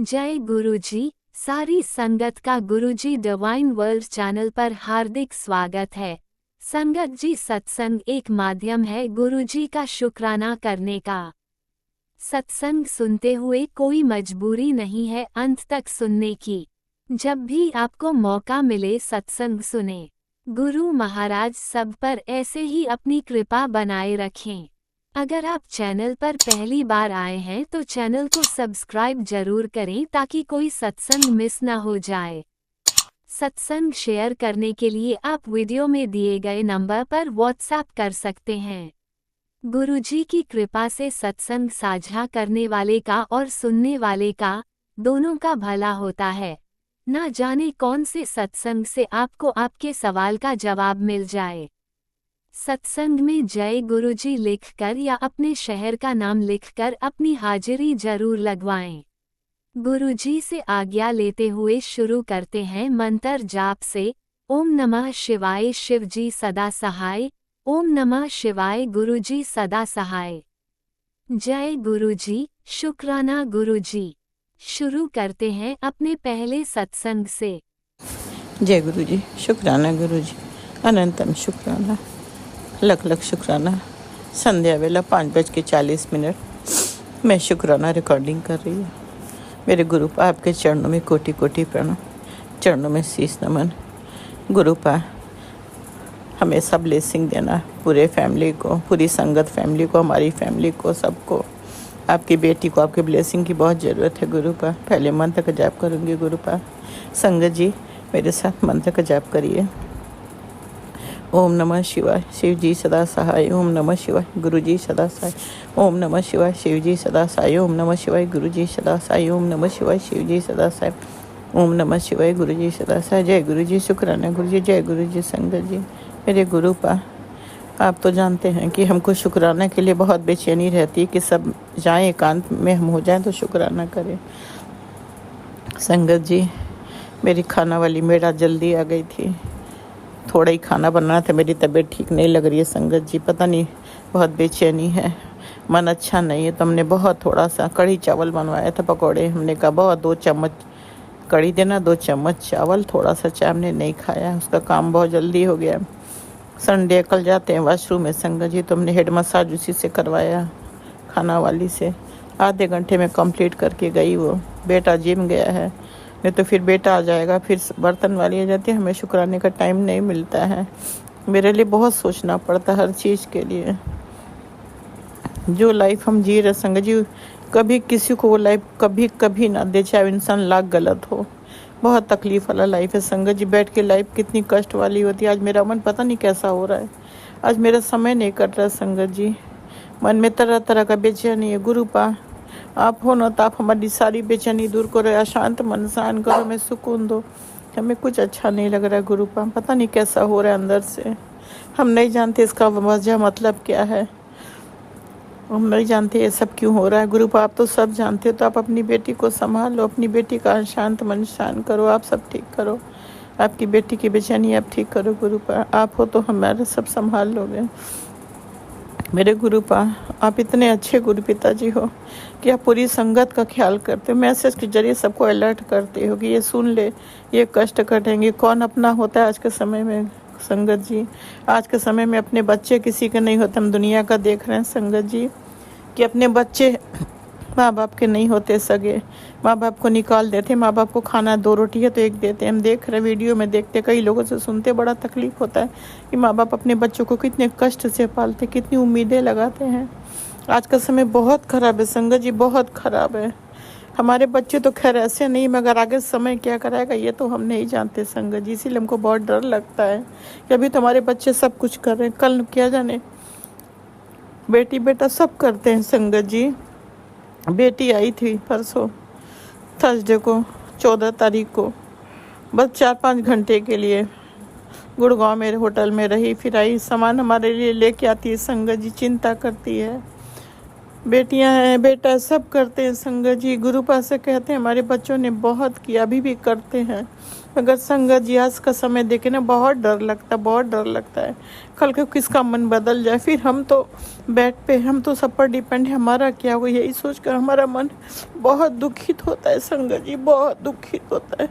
जय गुरुजी। सारी संगत का गुरुजी डिवाइन वर्ल्ड चैनल पर हार्दिक स्वागत है। संगत जी, सत्संग एक माध्यम है गुरुजी का शुक्राना करने का। सत्संग सुनते हुए कोई मजबूरी नहीं है अंत तक सुनने की। जब भी आपको मौका मिले सत्संग सुने। गुरु महाराज सब पर ऐसे ही अपनी कृपा बनाए रखें। अगर आप चैनल पर पहली बार आए हैं तो चैनल को सब्सक्राइब जरूर करें ताकि कोई सत्संग मिस ना हो जाए। सत्संग शेयर करने के लिए आप वीडियो में दिए गए नंबर पर व्हाट्सएप कर सकते हैं। गुरुजी की कृपा से सत्संग साझा करने वाले का और सुनने वाले का दोनों का भला होता है। ना जाने कौन से सत्संग से आपको आपके सवाल का जवाब मिल जाए। सत्संग में जय गुरुजी लिखकर या अपने शहर का नाम लिखकर अपनी हाजिरी जरूर लगवाएं। गुरुजी से आज्ञा लेते हुए शुरू करते हैं मंत्र जाप से। ओम नमः शिवाय, शिवजी सदा सहाय। ओम नमः शिवाय, गुरुजी सदा सहाय। जय गुरुजी, शुक्राना गुरुजी। शुरू करते हैं अपने पहले सत्संग से। जय गुरुजी, शुक्राना गुरुजी, अनंतम शुक्राना, लख लख शुक्राना। संध्या वेला 5:40 मैं शुक्राना रिकॉर्डिंग कर रही हूँ। मेरे गुरुपा आपके चरणों में कोटि कोटि प्रणाम, चरणों में शीश नमन। गुरुपा हमेशा ब्लेसिंग देना पूरे फैमिली को, पूरी संगत फैमिली को, हमारी फैमिली को, सबको। आपकी बेटी को आपके ब्लेसिंग की बहुत ज़रूरत है गुरुपा। पहले मंत्र का जाप करूँगी गुरुपा। संगत जी मेरे साथ मंत्र का जाप करिए। ओम नमः शिवाय, शिव जी सदा सहाय। ओम नमः शिवाय, गुरु जी सदा सहाय। ओम नमः शिवाय, शिव जी सदा सहाय। ओम नमः शिवाय, गुरु जी सदा सहाय। ओम नमः शिवाय, शिव जी सदा सहाय। ओम नमः शिवाय, गुरु जी सदा सहाय। जय गुरु जी, शुक्राना गुरु जी। जय गुरु जी। संगत जी मेरे गुरुपा, आप तो जानते हैं कि हमको शुक्राना के लिए बहुत बेचैनी रहती है कि सब जाएं, एकांत में हम हो जाएं तो शुक्राना करें। संगत जी मेरी खाना वाली मेड आज जल्दी आ गई थी। थोड़ा ही खाना बनाना था, मेरी तबीयत ठीक नहीं लग रही है संगत जी, पता नहीं बहुत बेचैनी है, मन अच्छा नहीं है। तो हमने बहुत थोड़ा सा कढ़ी चावल बनवाया था, पकौड़े। हमने कहा बहुत 2 चम्मच कढ़ी देना, 2 चम्मच चावल, थोड़ा सा चाय। हमने नहीं खाया, उसका काम बहुत जल्दी हो गया। संडे कल जाते हैं वॉशरूम में संगत जी, तो हमने हेड मसाज उसी से करवाया, खाना वाली से। आधे घंटे में कंप्लीट करके गई वो। बेटा जिम गया है, नहीं तो फिर बेटा आ जाएगा, फिर बर्तन वाली आ जाती है। हमें शुक्राने का टाइम नहीं मिलता है। मेरे लिए बहुत सोचना पड़ता है हर चीज़ के लिए। जो लाइफ हम जी रहे संगत जी, कभी किसी को वो लाइफ कभी कभी ना दे, चाहे इंसान लाख गलत हो। बहुत तकलीफ वाला लाइफ है संगत जी। बैठ के लाइफ कितनी कष्ट वाली होती है। आज मेरा मन पता नहीं कैसा हो रहा है, आज मेरा समय नहीं कट रहा संगत जी। मन में तरह तरह का बेचैनी है। गुरुपा आप हो ना, तो आप हमारी सारी बेचैनी दूर करो, अशांत मन शांत करो, हमें सुकून दो। हमें कुछ अच्छा नहीं लग रहा है गुरुपा, पता नहीं कैसा हो रहा है अंदर से। हम नहीं जानते इसका वजह मतलब क्या है, हम नहीं जानते ये सब क्यों हो रहा है। गुरुपा आप तो सब जानते हो, तो आप अपनी बेटी को संभालो, अपनी बेटी का शांत मन शांत करो, आप सब ठीक करो। आपकी बेटी की बेचैनी आप ठीक करो गुरुपा। आप हो तो हमारे सब संभाल लोगे। मेरे गुरुपा आप इतने अच्छे गुरु पिताजी हो कि आप पूरी संगत का ख्याल करते हो। मैसेज के जरिए सबको अलर्ट करते हो कि ये सुन ले, ये कष्ट कटेंगे। कौन अपना होता है आज के समय में संगत जी? आज के समय में अपने बच्चे किसी के नहीं होते। हम दुनिया का देख रहे हैं संगत जी कि अपने बच्चे माँ बाप के नहीं होते सगे, माँ बाप को निकाल देते। माँ बाप को खाना 2 रोटी है तो 1 देते। हम देख रहे वीडियो में देखते, कई लोगों से सुनते, बड़ा तकलीफ होता है कि माँ बाप अपने बच्चों को कितने कष्ट से पालते, कितनी उम्मीदें लगाते हैं। आज का समय बहुत ख़राब है संगत जी, बहुत ख़राब है। हमारे बच्चे तो खैर ऐसे नहीं, मगर आगे समय क्या कराएगा ये तो हम नहीं जानते संगत जी। इसीलिए हमको बहुत डर लगता है कि अभी तो हमारे बच्चे सब कुछ कर रहे हैं, कल क्या जाने बेटी बेटा सब करते हैं संगत जी। बेटी आई थी परसों थर्सडे को, 14 तारीख को, बस 4-5 घंटे के लिए गुड़गांव मेरे होटल में रही, फिर आई। सामान हमारे लिए लेके आती है संगत जी, चिंता करती है। बेटियां हैं, बेटा सब करते हैं संगत जी। गुरुपा से कहते हैं हमारे बच्चों ने बहुत किया, अभी भी करते हैं। मगर संगत जी आज का समय देखे ना बहुत डर लगता है, बहुत डर लगता है कल को किसका मन बदल जाए। फिर हम तो बेड पे, हम तो सब पर डिपेंड है, हमारा क्या हो, यही सोचकर हमारा मन बहुत दुखित होता है संगत जी, बहुत दुखित होता है।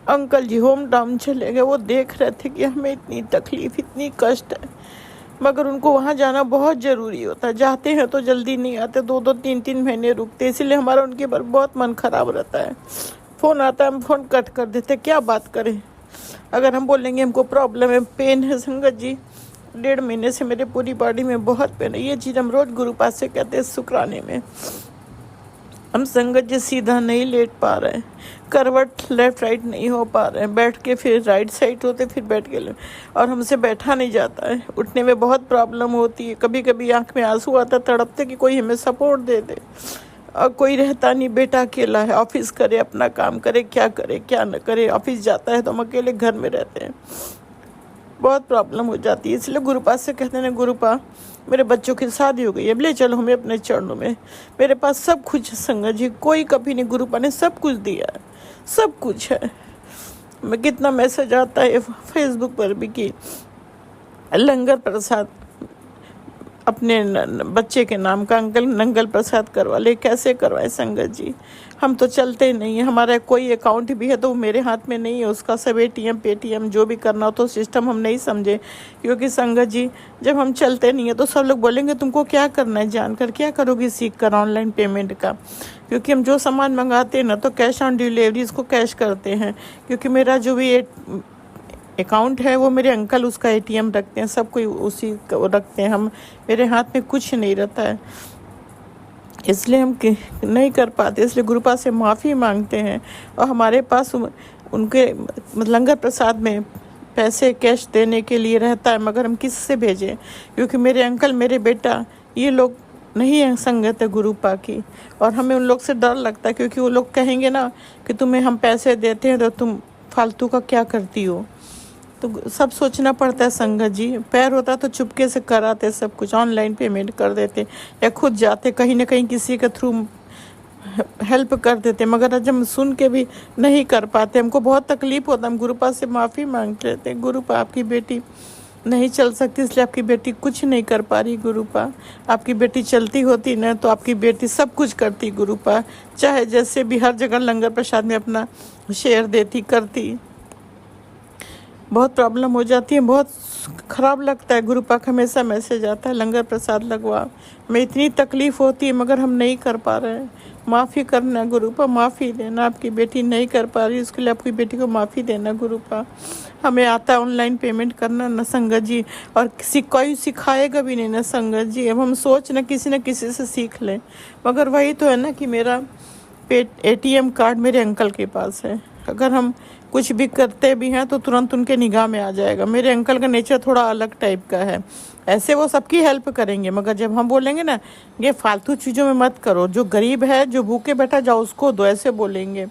अंकल जी होम टाउन चले गए, वो देख रहे थे कि हमें इतनी तकलीफ, इतनी कष्ट है, मगर उनको वहाँ जाना बहुत ज़रूरी होता है। जाते हैं तो जल्दी नहीं आते, 2-2 3-3 महीने रुकते, इसीलिए हमारा उनके ऊपर बहुत मन खराब रहता है। फ़ोन आता है, हम फ़ोन कट कर देते, क्या बात करें। अगर हम बोलेंगे हमको प्रॉब्लम है, पेन है संगत जी, 1.5 महीने से मेरे पूरी बॉडी में बहुत पेन है। ये चीज़ हम रोज़ गुरु पास से कहते हैं शुक्राने में। हम संगत जी सीधा नहीं लेट पा रहे हैं, करवट लेफ्ट राइट नहीं हो पा रहे हैं, बैठ के फिर राइट साइड होते फिर बैठ के और हमसे बैठा नहीं जाता है। उठने में बहुत प्रॉब्लम होती है, कभी कभी आंख में आंसू आता, तड़पते कि कोई हमें सपोर्ट दे दे। और कोई रहता नहीं, बेटा अकेला है, ऑफिस करे, अपना काम करे, क्या करे क्या न करे। ऑफिस जाता है तो हम अकेले घर में रहते हैं, बहुत प्रॉब्लम हो जाती है। इसलिए गुरुपा से कहते हैं गुरुपा मेरे बच्चों की शादी हो गई है, ले चलो हमें अपने चरणों में, मेरे पास सब कुछ है संगत जी, कोई कभी नहीं, गुरुपा ने सब कुछ दिया है, सब कुछ है। मैं कितना मैसेज आता है फेसबुक पर भी कि लंगर प्रसाद अपने बच्चे के नाम का अंकल नंगल प्रसाद करवा ले, कैसे करवाए संगत जी। हम तो चलते नहीं है, हमारा कोई अकाउंट भी है तो वो मेरे हाथ में नहीं है, उसका सब ATM पेटीएम जो भी करना हो तो सिस्टम हम नहीं समझे। क्योंकि संगत जी जब हम चलते नहीं है तो सब लोग बोलेंगे तुमको क्या करना है, जानकर क्या करोगी सीख कर ऑनलाइन पेमेंट का। क्योंकि हम जो सामान मंगाते हैं ना तो कैश ऑन डिलीवरी इसको कैश करते हैं। क्योंकि मेरा जो भी अकाउंट है वो मेरे अंकल उसका ATM रखते हैं, सब कोई उसी को रखते हैं, हम मेरे हाथ में कुछ नहीं रहता है, इसलिए हम नहीं कर पाते। इसलिए गुरुपा से माफ़ी मांगते हैं। और हमारे पास उनके लंगर प्रसाद में पैसे कैश देने के लिए रहता है, मगर हम किससे भेजें। क्योंकि मेरे अंकल, मेरे बेटा, ये लोग नहीं है संगत है गुरुपा की, और हमें उन लोग से डर लगता है। क्योंकि वो लोग कहेंगे ना कि तुम्हें हम पैसे देते हैं तो तुम फालतू का क्या करती हो, तो सब सोचना पड़ता है संगत जी। पैर होता तो चुपके से कराते, सब कुछ ऑनलाइन पेमेंट कर देते या खुद जाते कहीं ना कहीं किसी के थ्रू हेल्प कर देते। मगर आज हम सुन के भी नहीं कर पाते, हमको बहुत तकलीफ होता है। हम गुरुपा से माफ़ी मांगते रहते हैं, गुरुपा आपकी बेटी नहीं चल सकती इसलिए आपकी बेटी कुछ नहीं कर पा रही। गुरुपा आपकी बेटी चलती होती ना तो आपकी बेटी सब कुछ करती गुरुपा, चाहे जैसे भी हर जगह लंगर प्रसाद में अपना शेयर देती करती। बहुत प्रॉब्लम हो जाती है, बहुत ख़राब लगता है। गुरुपा का हमेशा मैसेज आता है लंगर प्रसाद लगवा, में इतनी तकलीफ़ होती है मगर हम नहीं कर पा रहे हैं। माफ़ी करना गुरुपा, माफ़ी देना, आपकी बेटी नहीं कर पा रही उसके लिए आपकी बेटी को माफ़ी देना गुरुपा। हमें आता है ऑनलाइन पेमेंट करना न संगत जी, और कोई सिखाएगा भी नहीं न संगत जी। अब हम सोच न किसी से सीख लें, मगर वही तो है ना कि मेरा ATM कार्ड मेरे अंकल के पास है। अगर हम कुछ भी करते भी हैं तो तुरंत उनके निगाह में आ जाएगा। मेरे अंकल का नेचर थोड़ा अलग टाइप का है, ऐसे वो सबकी हेल्प करेंगे, मगर जब हम बोलेंगे ना ये फालतू चीज़ों में मत करो, जो गरीब है जो भूखे बैठा जाओ उसको दो, ऐसे बोलेंगे।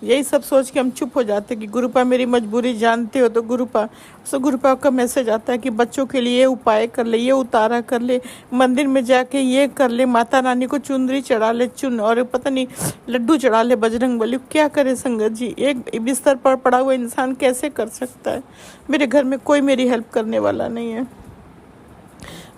यही सब सोच के हम चुप हो जाते कि गुरुपा मेरी मजबूरी जानते हो। तो गुरुपा का मैसेज आता है कि बच्चों के लिए ये उपाय कर ले, ये उतारा कर ले, मंदिर में जाके ये कर ले, माता रानी को चुनरी चढ़ा ले, और पता नहीं लड्डू चढ़ा ले बजरंग बली। क्या करे संगत जी, एक बिस्तर पर पड़ा हुआ इंसान कैसे कर सकता है। मेरे घर में कोई मेरी हेल्प करने वाला नहीं है।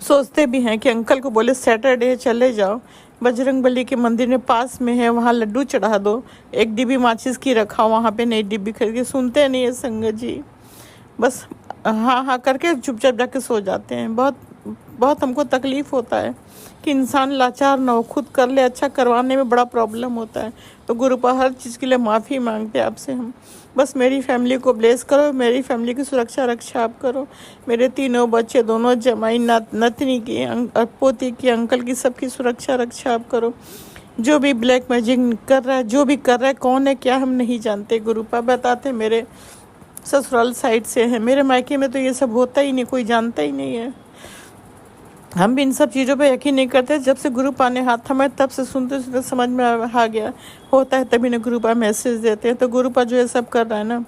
सोचते भी हैं कि अंकल को बोले सैटरडे चले जाओ बजरंग बली के मंदिर में पास में है, वहाँ लड्डू चढ़ा दो, एक डिब्बी माचिस की रखा वहाँ पे, नई डिब्बी खरीद के। सुनते नहीं है संगत जी, बस हाँ हाँ करके चुपचाप जाके सो जाते हैं। बहुत बहुत हमको तकलीफ़ होता है कि इंसान लाचार ना हो, खुद कर ले, अच्छा करवाने में बड़ा प्रॉब्लम होता है। तो गुरुपा हर चीज़ के लिए माफ़ी मांगते हैं आपसे हम। बस मेरी फैमिली को ब्लेस करो, मेरी फैमिली की सुरक्षा रक्षा आप करो। मेरे 3 बच्चे, दोनों जमाई, नतनी की, पोती की, अंकल की, सबकी सुरक्षा रक्षा आप करो। जो भी ब्लैक मैजिक कर रहा है, जो भी कर रहा है, कौन है क्या हम नहीं जानते। गुरुपा बताते मेरे ससुराल साइड से है, मेरे मायके में तो ये सब होता ही नहीं, कोई जानता ही नहीं है। हम भी इन सब चीज़ों पे यकीन नहीं करते। जब से गुरुपा ने हाथ थमाए तब से सुनते सुनते समझ में आ गया होता है, तभी ना गुरुपा मैसेज देते हैं। तो गुरुपा जो ये सब कर रहा है ना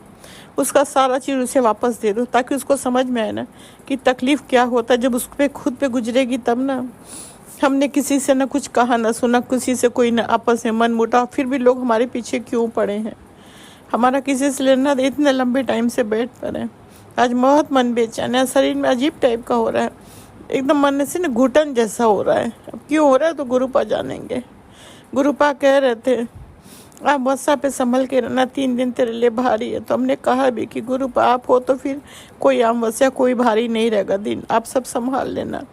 उसका सारा चीज़ उसे वापस दे दो, ताकि उसको समझ में आए ना कि तकलीफ़ क्या होता है। जब उस पर खुद पे गुजरेगी तब ना हमने किसी से ना कुछ कहा ना सुना, किसी से कोई ना आपस में मन मुटाव, फिर भी लोग हमारे पीछे क्यों पड़े हैं? हमारा किसी से लेना इतने लंबे टाइम से बेड पर है। आज बहुत मन बेचैन है, शरीर में अजीब टाइप का हो रहा है, एकदम मन से ना घुटन जैसा हो रहा है। अब क्यों हो रहा है तो गुरुपा जानेंगे। गुरुपा कह रहे थे आप वर्षा पे संभल के रहना, 3 दिन तेरे लिए भारी है। तो हमने कहा भी कि गुरुपा आप हो तो फिर कोई अमावस्या कोई भारी नहीं रहेगा दिन, आप सब संभाल लेना।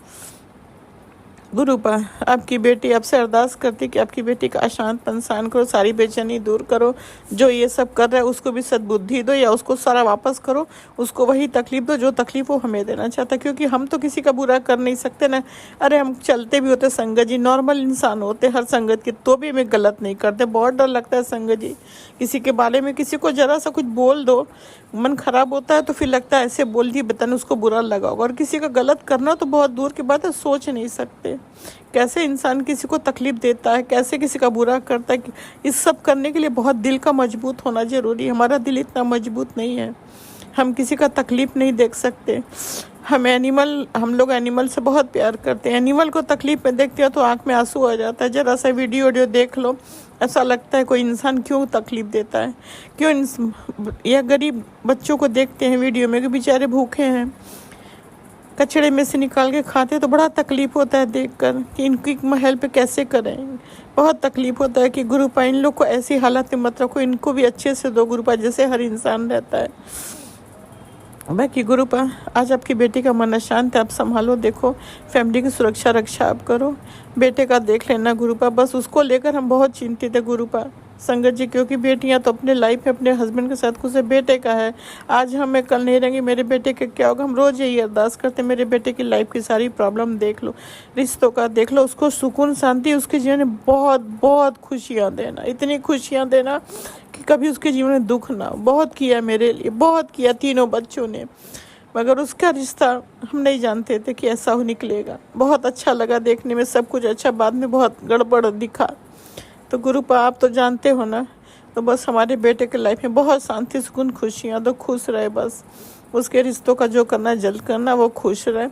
गुरुपा आपकी बेटी आपसे अरदास करती कि आपकी बेटी का अशांत पंसान करो, सारी बेचैनी दूर करो, जो ये सब कर रहा है उसको भी सद्बुद्धि दो या उसको सारा वापस करो, उसको वही तकलीफ दो जो तकलीफ वो हमें देना चाहता, क्योंकि हम तो किसी का बुरा कर नहीं सकते ना। अरे हम चलते भी होते संगत जी, नॉर्मल इंसान होते हर संगत के, तो भी हमें गलत नहीं करते। बहुत डर लगता है संगत जी, किसी के बारे में किसी को जरा सा कुछ बोल दो, मन खराब होता है तो फिर लगता है ऐसे बोल दिए बताने उसको बुरा लगा होगा। और किसी का गलत करना तो बहुत दूर की बात है, सोच नहीं सकते कैसे इंसान किसी को तकलीफ देता है, कैसे किसी का बुरा करता है। इस सब करने के लिए बहुत दिल का मजबूत होना जरूरी है। हमारा दिल इतना मजबूत नहीं है, हम किसी का तकलीफ नहीं देख सकते। हम लोग एनिमल से बहुत प्यार करते हैं, एनिमल को तकलीफ में देखते हो तो आंख में आंसू आ जाता है। जरा सा वीडियो देख लो, ऐसा लगता है कोई इंसान क्यों तकलीफ देता है, क्यों। या गरीब बच्चों को देखते हैं वीडियो में कि बेचारे भूखे हैं, कचड़े में से निकाल के खाते, तो बड़ा तकलीफ होता है देखकर कि इनकी हेल्प कैसे करें। बहुत तकलीफ होता है कि गुरुपा इन लोग को ऐसी हालत में मत रखो, इनको भी अच्छे से दो गुरुपा, जैसे हर इंसान रहता है। बाकी गुरुपा आज आपकी बेटी का मन अशांत है, आप संभालो, देखो फैमिली की सुरक्षा रक्षा आप करो, बेटे का देख लेना गुरुपा, बस उसको लेकर हम बहुत चिंतित है गुरुपा संगत जी, क्योंकि बेटियां तो अपने लाइफ में अपने हस्बैंड के साथ खुश है, बेटे का है आज हमें कल नहीं रहेंगे, मेरे बेटे के क्या होगा। हम रोज यही अरदास करते हैं मेरे बेटे की लाइफ की सारी प्रॉब्लम देख लो, रिश्तों का देख लो, उसको सुकून शांति, उसके जीवन में बहुत बहुत खुशियाँ देना, इतनी खुशियाँ देना कि कभी उसके जीवन में दुख ना हो। बहुत किया मेरे लिए, बहुत किया तीनों बच्चों ने, मगर उसका रिश्ता हम नहीं जानते थे कि ऐसा हो निकलेगा। बहुत अच्छा लगा देखने में सब कुछ अच्छा, बाद में बहुत गड़बड़ दिखा। तो गुरुपा आप तो जानते हो ना, तो बस हमारे बेटे के लाइफ में बहुत शांति सुकून खुशियाँ दो, खुश रहे बस, उसके रिश्तों का जो करना है जल्द करना, वो खुश रहे।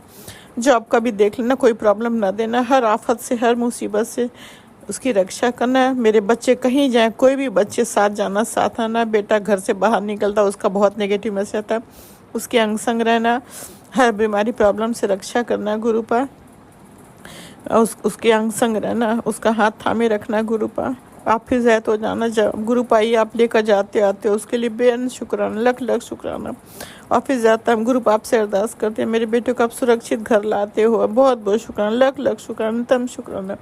जॉब का भी देख लेना, कोई प्रॉब्लम ना देना, हर आफत से हर मुसीबत से उसकी रक्षा करना है। मेरे बच्चे कहीं जाए, कोई भी बच्चे साथ जाना साथ आना, बेटा घर से बाहर निकलता उसका बहुत नेगेटिव मैसेज आता है, उसके अंग संग रहना, हर बीमारी प्रॉब्लम से रक्षा करना गुरुपा, उसके अंग संग रहना, उसका हाथ थामे रखना गुरुपा। ऑफिस है तो जाना गुरुपा ही आप लेकर जाते आते हो, उसके लिए बेअंत शुक्राना, लख लख शुक्राना। ऑफिस जाता है गुरुपा आपसे अरदास करते हैं मेरे बेटे को आप सुरक्षित घर लाते हो, बहुत बहुत शुक्राना, लख लख शुक्राना, तम शुक्राना।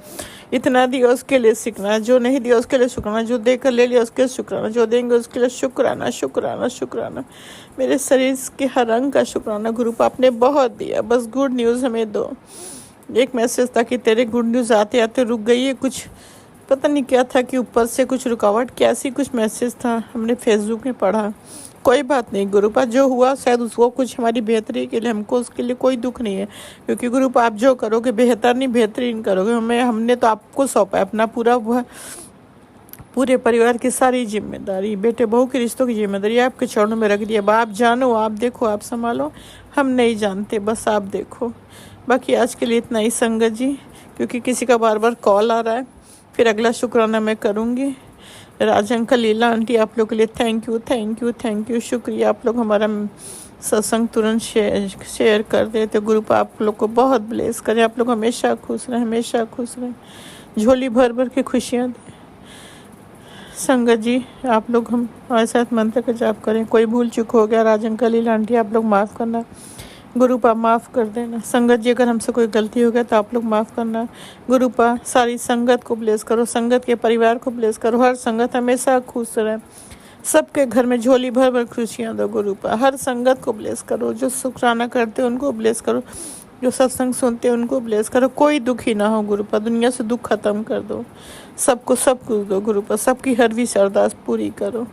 इतना दिया उसके लिए सीखना, जो नहीं दिया उसके लिए शुक्राना, जो देकर ले लिया उसके लिए शुक्राना, जो देंगे उसके लिए शुक्राना शुक्राना शुक्राना। मेरे शरीर के हर अंग का शुक्राना गुरुपा, आपने बहुत दिया, बस गुड न्यूज़ हमें दो। एक मैसेज था कि तेरे गुड न्यूज़ आते आते रुक गई है, कुछ पता नहीं क्या था कि ऊपर से कुछ रुकावट कैसी कुछ मैसेज था, हमने फेसबुक में पढ़ा। कोई बात नहीं गुरुपा, जो हुआ शायद उसको कुछ हमारी बेहतरी के लिए, हमको उसके लिए कोई दुख नहीं है, क्योंकि गुरुपा आप जो करोगे बेहतर नहीं बेहतरीन करोगे। हमने तो आपको सौंपा है अपना पूरे परिवार की सारी जिम्मेदारी, बेटे बहू के रिश्तों की जिम्मेदारी आपके चरणों में रख दिया। आप जानो, आप देखो, आप संभालो, हम नहीं जानते, बस आप देखो। बाकी आज के लिए इतना ही संगत जी, क्योंकि किसी का बार बार कॉल आ रहा है, फिर अगला शुक्राना मैं करूँगी। राज अंकल, लीला आंटी, आप लोग के लिए thank you thank you thank you, शुक्रिया। आप लोग हमारा सत्संग तुरंत शेयर कर देते। गुरुपा आप लोग को बहुत ब्लेस करें, आप लोग हमेशा खुश रहें, हमेशा खुश रहें, झोली भर भर के खुशियाँ दें। संगत जी आप लोग हम हमारे साथ मंत्र का जाप करें। कोई भूल चूक हो गया राज अंकल, लीला आंटी, आप लोग माफ़ करना, गुरुपा माफ़ कर देना। संगत जी अगर हमसे कोई गलती हो गया तो आप लोग माफ़ करना। गुरुपा सारी संगत को ब्लेस करो, संगत के परिवार को ब्लेस करो, हर संगत हमेशा खुश रहे, सबके घर में झोली भर भर खुशियाँ दो गुरुपा। हर संगत को ब्लेस करो, जो शुक्राना करते उनको ब्लेस करो, जो सत्संग सुनते उनको ब्लेस करो, कोई दुखी ना हो गुरुपा, दुनिया से दुख खत्म कर दो, सबको सब कुछ दो गुरुपा, सबकी हर भी अरदास पूरी करो।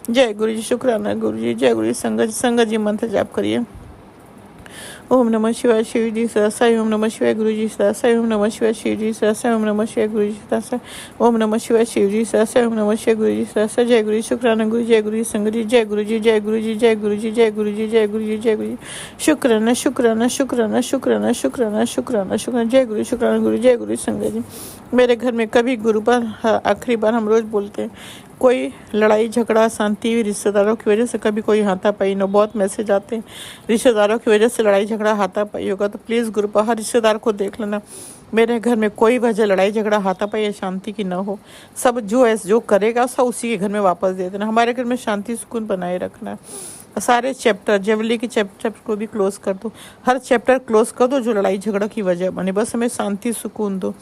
जय गुरु जी, शुक्राना गुरु जी, जय गुरु जी। संगत जी मंत्र जाप करिए। ओम नमः शिवाय शिव जी सहसा ओम नमः शिवाय गुरु जी सहसा ओम नमः शिवाय शिव जी सहसा ओम नमः शिवाय गुरु जी सहसा ओम नमः शिवाय शिव जी सहसा ओम नमः शिवाय गुरु जी सहसा। जय गुरु जी शुक्राना गुरु, जय गुरु जी संगत जी, जय गुरु जी, जय गुरु जी, जय गुरु जी, जय गुरु जी, जय गुरु जी, जय गुरु जी। शुक्राना शुक्राना शुक्राना शुक्राना शुक्राना शुक्राना शुक्राना। जय गुरु शुक्राना गुरु, जय गुरु जी संगत जी। मेरे घर में कभी गुरु पर आखिरी बार हम रोज़ बोलते हैं, कोई लड़ाई झगड़ा शांति रिश्तेदारों की वजह से कभी कोई हाथापाई न, बहुत मैसेज आते हैं रिश्तेदारों की वजह से लड़ाई झगड़ा हाथापाई होगा, तो प्लीज़ गुरु पर हर रिश्तेदार को देख लेना। मेरे घर में कोई वजह लड़ाई झगड़ा हाथापाई या शांति की ना हो। सब जो करेगा सब उसी के घर में वापस दे देना। हमारे घर में शांति सुकून बनाए रखना। सारे चैप्टर ज्वेलरी के चैप्टर को भी क्लोज कर दो, हर चैप्टर क्लोज कर दो जो लड़ाई झगड़ा की वजह बने। बस हमें शांति सुकून दो।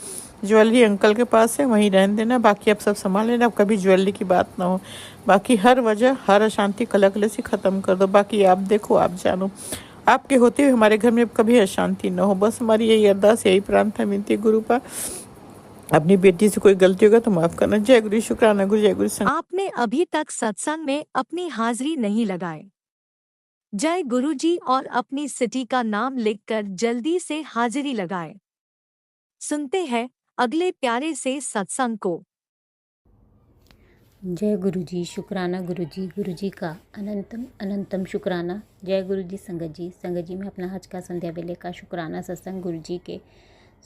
ज्वेलरी अंकल के पास है, वहीं रहने देना, बाकी आप सब संभाल लेना। अब कभी ज्वेलरी की बात ना हो। बाकी हर वजह हर अशांति कलकले से ख़त्म कर दो। बाकी आप देखो, आप जानो, आपके होते हुए हमारे घर में कभी अशांति न हो। बस हमारी यही अरदास, यही प्रार्थना विनती गुरु पर। अपनी बेटी से कोई गलती होगा तो माफ़ करना। जय गुरु शुक्राना गुरु, जय गुरु संग। आपने अभी तक सत्संग में अपनी हाजिरी नहीं लगाए। जय गुरु जी और अपनी सिटी का नाम लिखकर जल्दी से हाजिरी लगाए। सुनते हैं अगले प्यारे से सत्संग को। जय गुरु जी शुक्राना गुरु जी का अनंतम अनंतम शुक्राना। जय गुरु जी संगत जी मैं अपना आज का संध्या वेले का शुक्राना सत्संग गुरु जी के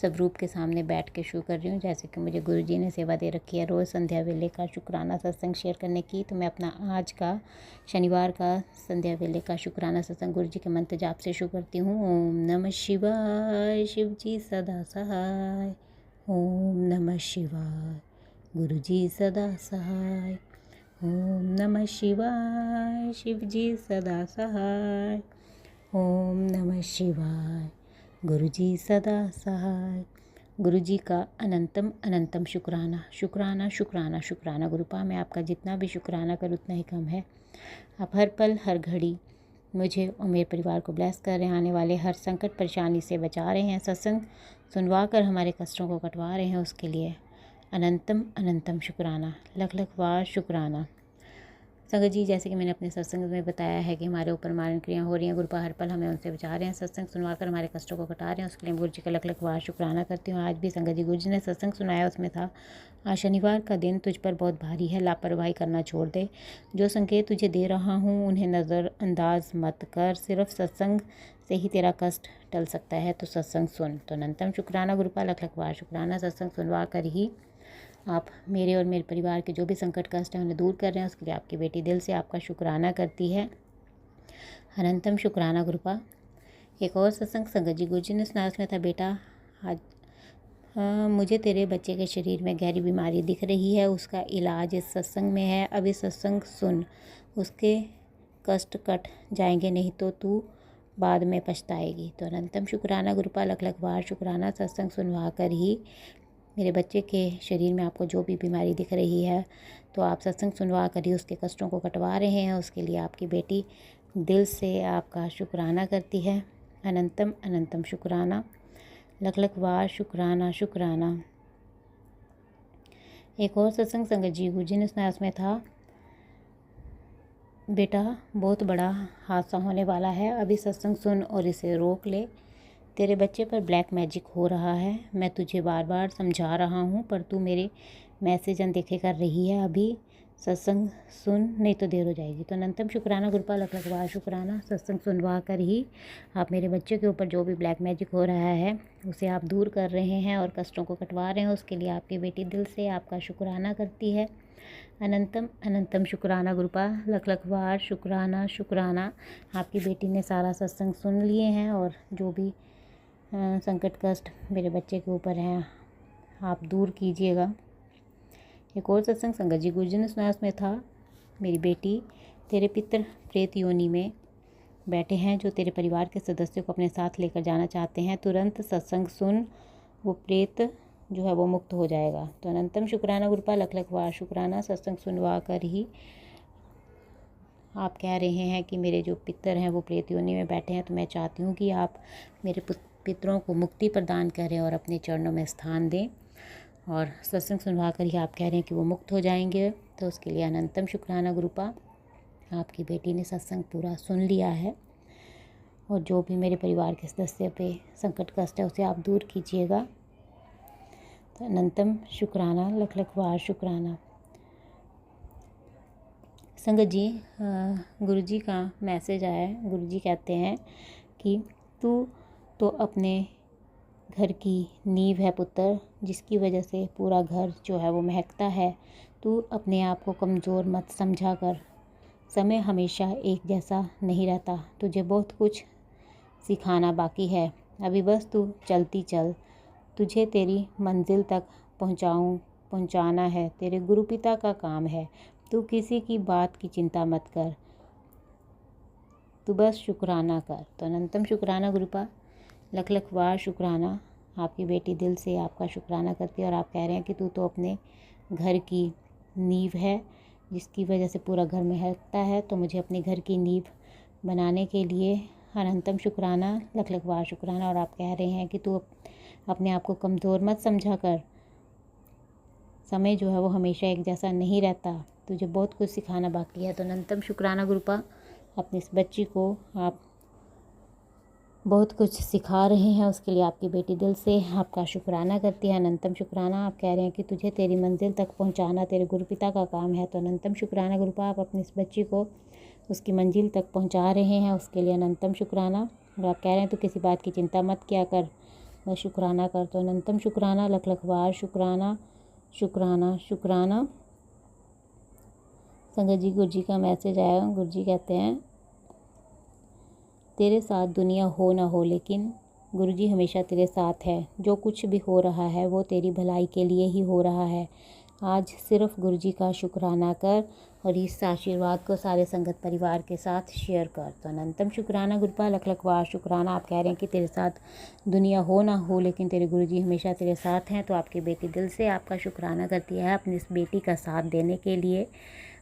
स्वरूप के सामने बैठ के शुरू कर रही हूँ। जैसे कि मुझे गुरु जी ने सेवा दे रखी है रोज़ संध्या वेले का शुक्राना सत्संग शेयर करने की, तो मैं अपना आज का शनिवार का संध्या वेले का शुक्राना सत्संग गुरु जी के मंत्र जाप से शुरू करती हूँ। ओम नमः शिवाय शिव जी सदा सहाय। ओम नमः शिवाय गुरु जी सदा सहाय। ओम नमः शिवाय शिव जी सदा सहाय। ओम नमः शिवाय गुरु जी सदा सहाय। गुरु जी का अनंतम अनंतम शुक्राना शुक्राना शुक्राना शुक्राना। गुरुपा मैं आपका जितना भी शुक्राना करूँ उतना ही कम है। आप हर पल हर घड़ी मुझे और मेरे परिवार को ब्लेस कर रहे हैं, आने वाले हर संकट परेशानी से बचा रहे हैं, सत्संग सुनवा कर हमारे कष्टों को कटवा रहे हैं, उसके लिए अनंतम अनंतम शुक्राना, लख लख बार शुक्राना। संगत जी जैसे कि मैंने अपने सत्संग में बताया है कि हमारे ऊपर मारण क्रियाएँ हो रही हैं, गुरुपा हर पल हमें उनसे बचा रहे हैं, सत्संग सुनवा कर हमारे कष्टों को कटा रहे हैं, उसके लिए गुरु जी का लख लख बार शुक्राना करती हूँ। आज भी संगत जी गुरु जी ने सत्संग सुनाया, उसमें था आज शनिवार का दिन तुझ पर बहुत भारी है, लापरवाही करना छोड़ दे। जो संकेत तुझे दे रहा हूँ उन्हें नज़रअंदाज मत कर, सिर्फ सत्संग से ही तेरा कष्ट टल सकता है, तो सत्संग सुन। तो अनंतम शुक्राना गुरुपा, लख लख बार शुक्राना। सत्संग सुनवा कर ही आप मेरे और मेरे परिवार के जो भी संकट कष्ट हैं उन्हें दूर कर रहे हैं, उसके लिए आपकी बेटी दिल से आपका शुक्राना करती है। अनंतम शुक्राना गुरुपा। एक और सत्संग संगत जी गुरु जी ने सुनाया, उसमें था बेटा आज मुझे तेरे बच्चे के शरीर में गहरी बीमारी दिख रही है, उसका इलाज इस सत्संग में है, अभी सत्संग सुन, उसके कष्ट कट जाएंगे, नहीं तो तू बाद में पछताएगी। तो अनंतम शुक्राना गुरुपा, लख लख बार शुक्राना। सत्संग सुनवा कर ही मेरे बच्चे के शरीर में आपको जो भी बीमारी दिख रही है तो आप सत्संग सुनवा कर ही उसके कष्टों को कटवा रहे हैं, उसके लिए आपकी बेटी दिल से आपका शुक्राना करती है। अनंतम अनंतम शुक्राना, लख लख बार शुक्राना शुक्राना। एक और सत्संग संगत जी गुरु जी ने सुनाया, उसमें था बेटा बहुत बड़ा हादसा होने वाला है, अभी सत्संग सुन और इसे रोक ले। तेरे बच्चे पर ब्लैक मैजिक हो रहा है, मैं तुझे बार बार समझा रहा हूँ पर तू मेरे मैसेज अनदेखे कर रही है, अभी सत्संग सुन नहीं तो देर हो जाएगी। तो अनंतम शुक्राना गुरुपा, लख लख बार शुक्राना। सत्संग सुनवा कर ही आप मेरे बच्चे के ऊपर जो भी ब्लैक मैजिक हो रहा है उसे आप दूर कर रहे हैं और कष्टों को कटवा रहे हैं, उसके लिए आपकी बेटी दिल से आपका शुक्राना करती है। अनंतम अनंतम शुक्राना गुरुपा, लख लख बार शुक्राना शुक्राना। आपकी बेटी ने सारा सत्संग सुन लिए हैं और जो भी संकट कष्ट मेरे बच्चे के ऊपर हैं आप दूर कीजिएगा। एक और सत्संग संगत जी गुरु जी ने सुनाया, उसमें था मेरी बेटी तेरे पितर प्रेत योनि में बैठे हैं, जो तेरे परिवार के सदस्यों को अपने साथ लेकर जाना चाहते हैं, तुरंत सत्संग सुन, वो प्रेत जो है वो मुक्त हो जाएगा। तो अनंतम शुक्राना गुरुपा, लख लख बार शुक्राना। सत्संग सुनवा कर ही आप कह रहे हैं कि मेरे जो पितर हैं वो प्रेत योनि में बैठे हैं, तो मैं चाहती हूँ कि आप मेरे पितरों को मुक्ति प्रदान करें और अपने चरणों में स्थान दें, और सत्संग सुनवा कर ही आप कह रहे हैं कि वो मुक्त हो जाएंगे, तो उसके लिए अनंतम शुक्राना गुरुपा। आपकी बेटी ने सत्संग पूरा सुन लिया है। और जो भी मेरे परिवार के सदस्य पे संकट कष्ट है उसे आप दूर कीजिएगा। तो अनंतम शुक्राना, लख लख बार शुक्राना। संगत जी, गुरु जी का मैसेज आया है। गुरु जी कहते हैं कि तू तो अपने घर की नींव है पुत्र, जिसकी वजह से पूरा घर जो है वो महकता है। तू अपने आप को कमज़ोर मत समझा कर। समय हमेशा एक जैसा नहीं रहता। तुझे बहुत कुछ सिखाना बाकी है। अभी बस तू चलती चल। तुझे तेरी मंजिल तक पहुंचाना है। तेरे गुरु पिता का काम है। तू किसी की बात की चिंता मत कर, तू बस शुक्राना कर। तो अनंतम शुक्राना गुरुपा, लख लख बार शुक्राना। आपकी बेटी दिल से आपका शुक्राना करती है और आप कह रहे हैं कि तू तो अपने घर की नींव है, जिसकी वजह से पूरा घर महकता है। तो मुझे अपने घर की नींव बनाने के लिए अनंतम शुक्राना, लख लख बार शुक्राना। और आप कह रहे हैं कि तू अपने आप को कमज़ोर मत समझा कर। समय जो है वो हमेशा एक जैसा नहीं रहता। तुझे बहुत कुछ सिखाना बाकी है। तो अनंतम शुक्राना गुरुपा, अपनी इस बच्ची को आप बहुत कुछ सिखा रहे हैं, उसके लिए आपकी बेटी दिल से आपका शुक्राना करती है। अनंतम शुक्राना। आप कह रहे हैं कि तुझे तेरी मंजिल तक पहुंचाना तेरे गुरुपिता का काम है। तो अनंतम शुक्राना गुरुपा, आप अपनी इस बच्ची को उसकी मंजिल तक पहुंचा रहे हैं, उसके लिए अनंतम शुक्राना। और आप कह रहे हैं तो किसी बात की चिंता मत किया कर, बस शुक्राना कर। तो अनंतम शुक्राना, लख लख बार शुक्राना शुक्राना शुक्राना। संगत जी, गुरु जी का मैसेज आया। गुरु जी कहते हैं तेरे साथ दुनिया हो ना हो, लेकिन गुरुजी हमेशा तेरे साथ है। जो कुछ भी हो रहा है वो तेरी भलाई के लिए ही हो रहा है। आज सिर्फ गुरुजी का शुक्राना कर और इस आशीर्वाद को सारे संगत परिवार के साथ शेयर कर। तो अनंतम शुक्राना गुरुपा, लख लख बार शुक्राना। आप कह रहे हैं कि तेरे साथ दुनिया हो ना हो, लेकिन तेरे गुरुजी हमेशा तेरे साथ हैं। तो आपकी बेटी दिल से आपका शुक्राना करती है अपनी इस बेटी का साथ देने के लिए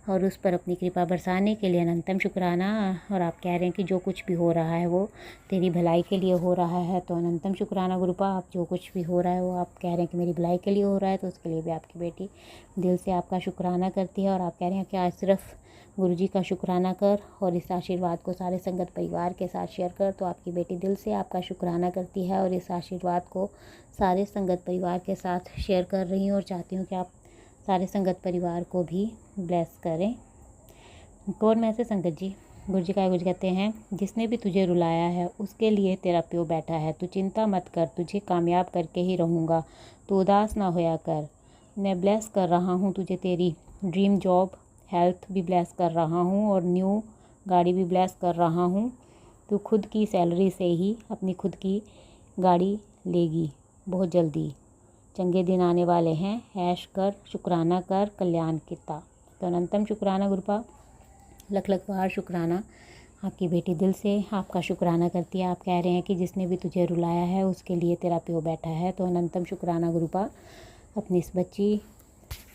और उस पर अपनी कृपा बरसाने के लिए अनंतम शुक्राना। और आप कह रहे हैं कि जो कुछ भी हो रहा है वो तेरी भलाई के लिए हो रहा है। तो अनंतम शुक्राना गुरुपा, आप जो कुछ भी हो रहा है वो आप कह रहे हैं कि मेरी भलाई के लिए हो रहा है। तो उसके लिए भी आपकी बेटी दिल से आपका शुक्राना करती है। और आप कह रहे हैं कि आज सिर्फ गुरुजी का शुक्राना कर और इस आशीर्वाद को सारे संगत परिवार के साथ शेयर कर। तो आपकी बेटी दिल से आपका शुक्राना करती है और इस आशीर्वाद को सारे संगत परिवार के साथ शेयर कर रही हूँ और चाहती हूँ कि आप सारे संगत परिवार को भी ब्लेस करें। और मैं से संगत जी, गुरु जी कहते हैं जिसने भी तुझे रुलाया है उसके लिए तेरा प्यो बैठा है। तू चिंता मत कर, तुझे कामयाब करके ही रहूँगा। तू उदास ना होया कर। मैं ब्लेस कर रहा हूँ तुझे, तेरी ड्रीम जॉब, हेल्थ भी ब्लेस कर रहा हूँ और न्यू गाड़ी भी ब्लेस कर रहा हूँ। तू खुद की सैलरी से ही अपनी खुद की गाड़ी लेगी बहुत जल्दी। चंगे दिन आने वाले हैं। ऐश कर, शुक्राना कर, कल्याण किता। तो अनंतम शुक्राना गुरुपा, लख लख बार शुक्राना। आपकी बेटी दिल से आपका शुक्राना करती है। आप कह रहे हैं कि जिसने भी तुझे रुलाया है उसके लिए तेरा प्यो बैठा है। तो अनंतम शुक्राना गुरुपा, अपनी इस बच्ची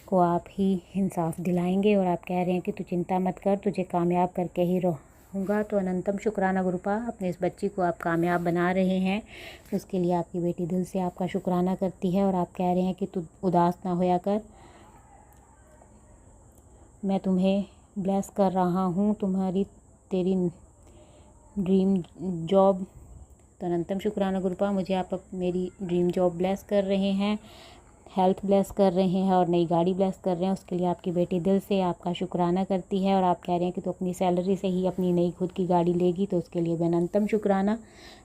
को आप ही इंसाफ दिलाएंगे और आप कह रहे हैं कि तू चिंता मत कर, तुझे कामयाब करके ही रहूँगा। तो अनंतम शुक्राना गुरुपा, अपने इस बच्ची को आप कामयाब बना रहे हैं, उसके लिए आपकी बेटी दिल से आपका शुक्राना करती है। और आप कह रहे हैं कि तू उदास ना होया कर, मैं तुम्हें ब्लेस कर रहा हूँ, तेरी ड्रीम जॉब। तो अनंतम शुक्राना गुरुपा, मुझे आप मेरी ड्रीम जॉब ब्लेस कर रहे हैं, हेल्थ ब्लेस कर रहे हैं और नई गाड़ी ब्लेस कर रहे हैं। उसके लिए आपकी बेटी दिल से आपका शुक्राना करती है। और आप कह रहे हैं कि तो अपनी सैलरी से ही अपनी नई खुद की गाड़ी लेगी। तो उसके लिए भी अनंतम शुक्राना,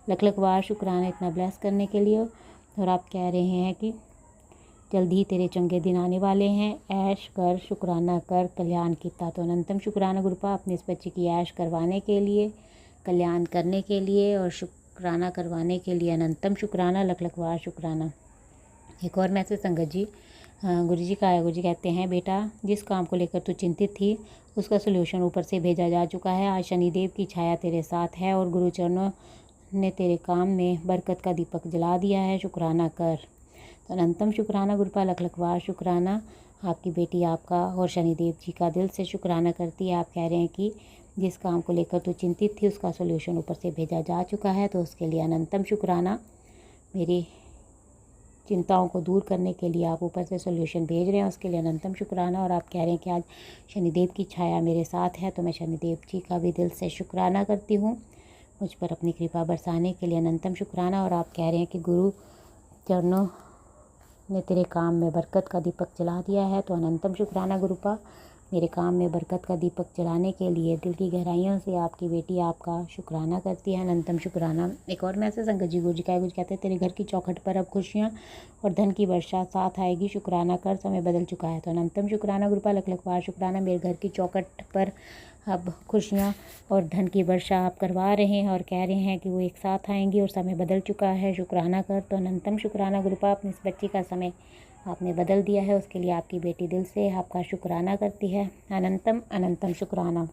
लख लख बार शुक्राना इतना ब्लेस करने के लिए। और आप कह रहे हैं कि जल्दी ही तेरे चंगे दिन आने वाले हैं। ऐश कर, शुक्राना कर, कल्याण किता। तो अनंतम शुक्राना गुरुपा, अपने इस बच्चे की ऐश करवाने के लिए, कल्याण करने के लिए और शुक्राना करवाने के लिए अनंतम शुक्राना, लख लख बार शुक्राना। एक और मैसेज संगत जी, गुरु जी का है। गुरु जी कहते हैं बेटा, जिस काम को लेकर तू चिंतित थी उसका सलूशन ऊपर से भेजा जा चुका है। आज शनिदेव की छाया तेरे साथ है और गुरु चरणों ने तेरे काम में बरकत का दीपक जला दिया है। शुक्राना कर। तो अनंतम शुक्राना गुरुपा, लख लख बार शुक्राना। आपकी बेटी आपका और शनिदेव जी का दिल से शुक्राना करती है। आप कह रहे हैं कि जिस काम को लेकर तू चिंतित थी उसका सलूशन ऊपर से भेजा जा चुका है। तो उसके लिए अनंतम शुक्राना। मेरी चिंताओं को दूर करने के लिए आप ऊपर से सॉल्यूशन भेज रहे हैं, उसके लिए अनंतम शुक्राना। और आप कह रहे हैं कि आज शनिदेव की छाया मेरे साथ है, तो मैं शनिदेव जी का भी दिल से शुक्राना करती हूँ। मुझ पर अपनी कृपा बरसाने के लिए अनंतम शुक्राना। और आप कह रहे हैं कि गुरु चरणों ने तेरे काम में बरकत का दीपक जला दिया है, तो अनंतम शुक्राना गुरुपा। मेरे काम में बरकत का दीपक जलाने के लिए दिल की गहराइयों से आपकी बेटी आपका शुक्राना करती है, अनंतम शुक्राना। एक और मैसेज संगत जी गुरु जी का कुछ कहते हैं, तेरे घर की चौखट पर अब खुशियाँ और धन की वर्षा साथ आएगी, शुक्राना कर, समय बदल चुका है, तो अनंतम शुक्राना गुरुपा। लख लख बार शुक्राना। मेरे घर की चौखट पर अब खुशियाँ और धन की वर्षा आप करवा रहे हैं और कह रहे हैं कि वो एक साथ आएंगी और समय बदल चुका है, शुक्राना कर, तो अनंतम शुक्राना गुरुपा। अपनी इस बच्ची का समय आपने बदल दिया है, उसके लिए आपकी बेटी दिल से आपका शुक्राना करती है, अनंतम अनंतम शुक्राना।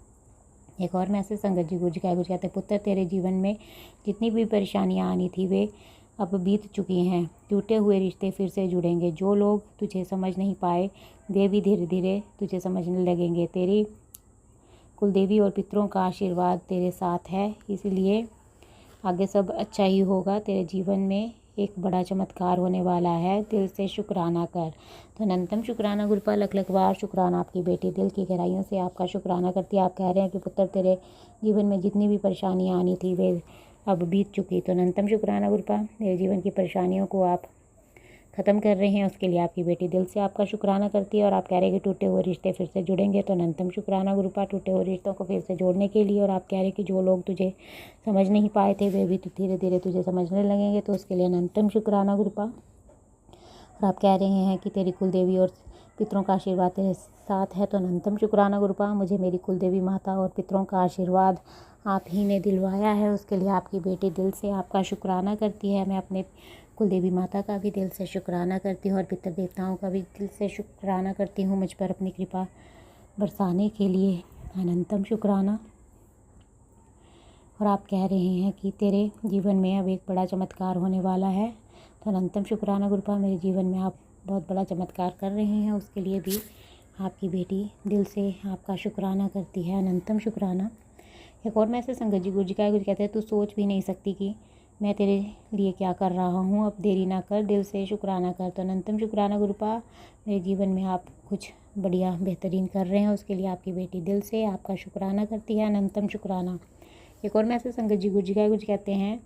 एक और मैसेज संगत जी गुरु जी का कुछ कहते हैं, पुत्र तेरे जीवन में जितनी भी परेशानियाँ आनी थी वे अब बीत चुकी हैं, टूटे हुए रिश्ते फिर से जुड़ेंगे, जो लोग तुझे समझ नहीं पाए वे भी धीरे धीरे तुझे समझने लगेंगे, तेरी कुलदेवी और पितरों का आशीर्वाद तेरे साथ है, इसलिए आगे सब अच्छा ही होगा, तेरे जीवन में एक बड़ा चमत्कार होने वाला है, दिल से शुक्राना कर, तो अनंतम शुक्राना गुरुपा। लख लख बार शुक्राना। आपकी बेटी दिल की गहराइयों से आपका शुक्राना करती है। आप कह रहे हैं कि पुत्र तेरे जीवन में जितनी भी परेशानियाँ आनी थी वे अब बीत चुकी, तो अनंतम शुक्राना गुरुपा। मेरे जीवन की परेशानियों को आप ख़त्म कर रहे हैं, उसके लिए आपकी बेटी दिल से आपका शुक्राना करती है। और आप कह रहे हैं कि टूटे हुए रिश्ते फिर से जुड़ेंगे, तो अनंतम शुक्राना गुरुपा, टूटे हुए रिश्तों को फिर से जोड़ने के लिए। और आप कह रहे हैं कि जो लोग तुझे समझ नहीं पाए थे वे भी धीरे धीरे तुझे समझने लगेंगे, तो उसके लिए अनंतम शुक्राना गुरुपा। और आप कह रहे हैं कि तेरी कुलदेवी और पितरों का आशीर्वाद तेरे साथ है, तो अनंतम शुक्राना गुरुपा। मुझे मेरी कुलदेवी माता और पितरों का आशीर्वाद आप ही ने दिलवाया है, उसके लिए आपकी बेटी दिल से आपका शुक्राना करती है। मैं अपने कुलदेवी माता का भी दिल से शुक्राना करती हूँ और पितर देवताओं का भी दिल से शुक्राना करती हूँ मुझ पर अपनी कृपा बरसाने के लिए, अनंतम शुक्राना। और आप कह रहे हैं कि तेरे जीवन में अब एक बड़ा चमत्कार होने वाला है, तो अनंतम शुक्राना गुरुपा। मेरे जीवन में आप बहुत बड़ा चमत्कार कर रहे हैं, उसके लिए भी आपकी बेटी दिल से आपका शुक्राना करती है, अनंतम शुक्राना। एक और मैसेज संगत जी गुरु जी का कुछ कहते हैं, तू सोच भी नहीं सकती कि मैं तेरे लिए क्या कर रहा हूँ, अब देरी ना कर, दिल से शुक्राना कर, तो अनंतम शुक्राना गुरुपा। मेरे जीवन में आप कुछ बढ़िया बेहतरीन कर रहे हैं, उसके लिए आपकी बेटी दिल से आपका शुक्राना करती है, अनंतम शुक्राना। एक और मैसेज संगत जी गुरु जी का कुछ कहते हैं,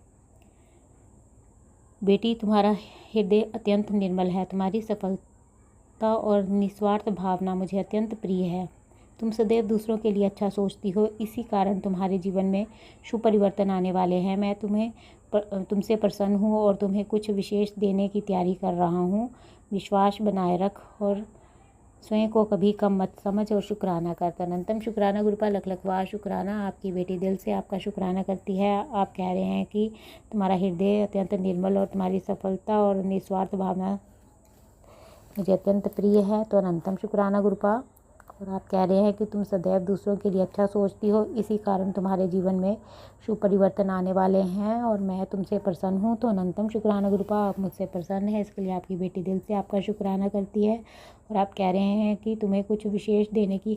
बेटी तुम्हारा हृदय अत्यंत निर्मल है, तुम्हारी सफलता और निस्वार्थ भावना मुझे अत्यंत प्रिय है, तुम सदैव दूसरों के लिए अच्छा सोचती हो, इसी कारण तुम्हारे जीवन में शुभ परिवर्तन आने वाले हैं। मैं तुमसे प्रसन्न हूँ और तुम्हें कुछ विशेष देने की तैयारी कर रहा हूँ, विश्वास बनाए रख और स्वयं को कभी कम मत समझ और शुक्राना कर, अनंतम शुक्राना गुरुपा। लख लख बार शुक्राना। आपकी बेटी दिल से आपका शुक्राना करती है। आप कह रहे हैं कि तुम्हारा हृदय अत्यंत निर्मल और तुम्हारी सफलता और निस्वार्थ भावना मुझे अत्यंत प्रिय है, तो अनंतम शुक्राना गुरुपा। और आप कह रहे हैं कि तुम सदैव दूसरों के लिए अच्छा सोचती हो, इसी कारण तुम्हारे जीवन में शुभ परिवर्तन आने वाले हैं और मैं तुमसे प्रसन्न हूँ, तो अनंतम शुक्राना गुरुपा। आप मुझसे प्रसन्न है, इसके लिए आपकी बेटी दिल से आपका शुक्राना करती है। और आप कह रहे हैं कि तुम्हें कुछ विशेष देने की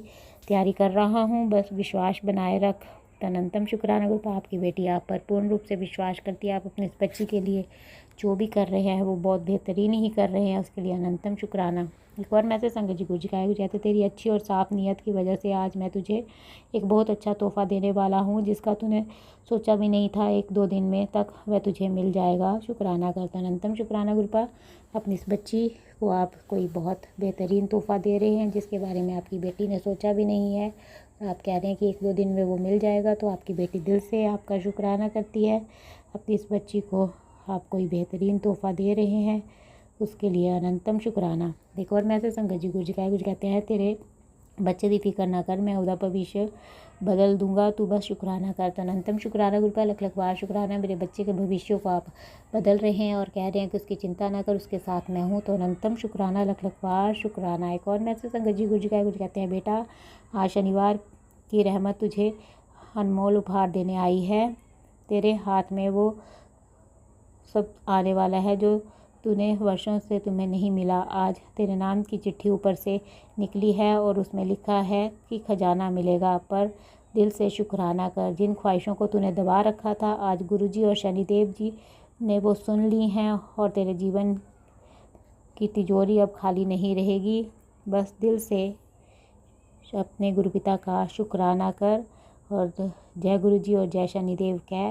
तैयारी कर रहा हूँ, बस विश्वास बनाए रख, तो अनंतम शुक्राना गुरुपा। आपकी बेटी आप पर पूर्ण रूप से विश्वास करती है। आप अपने इस बच्ची के लिए जो भी कर रहे हैं वो बहुत बेहतरीन ही कर रहे हैं, उसके लिए अनंतम शुक्राना। एक और मैसेज संगत जी गुरु जी का है, कहते तेरी अच्छी और साफ नीयत की वजह से आज मैं तुझे एक बहुत अच्छा तोहफा देने वाला हूँ, जिसका तूने सोचा भी नहीं था, 1-2 दिन में तक वह तुझे मिल जाएगा, शुक्राना करता, अनंतम शुक्राना गुरुपा। अपनी इस बच्ची को आप कोई बहुत बेहतरीन तोहफा दे रहे हैं जिसके बारे में आपकी बेटी ने सोचा भी नहीं है। आप कह रहे हैं कि 1-2 दिन में वो मिल जाएगा, तो आपकी बेटी दिल से आपका शुक्राना करती है। अपनी इस बच्ची को आप कोई बेहतरीन तोहफा दे रहे हैं, उसके लिए अनंतम शुक्राना। एक और मैसेज संगत जी गुरु जी का कुछ कहते हैं, तेरे बच्चे की फिक्र ना कर, मैं उदा भविष्य बदल दूंगा, तू बस शुक्राना कर, तो अनंतम शुक्राना गुरुपा। लख लख बार शुक्राना। मेरे बच्चे के भविष्य को आप बदल रहे हैं और कह रहे हैं कि उसकी चिंता ना कर, उसके साथ मैं हूँ, तो अनंतम शुक्राना, लख लख बार शुक्राना। एक और मैसेज संगत जी गुरु जी का कुछ कहते हैं, बेटा आज शनिवार की रहमत तुझे अनमोल उपहार देने आई है, तेरे हाथ में वो सब आने वाला है जो तूने वर्षों से तुम्हें नहीं मिला। आज तेरे नाम की चिट्ठी ऊपर से निकली है और उसमें लिखा है कि खजाना मिलेगा, पर दिल से शुक्राना कर। जिन ख्वाहिशों को तूने दबा रखा था, आज गुरुजी और शनिदेव जी ने वो सुन ली हैं और तेरे जीवन की तिजोरी अब खाली नहीं रहेगी। बस दिल से अपने गुरुपिता का शुक्राना कर और जय गुरुजी और जय शनिदेव कह,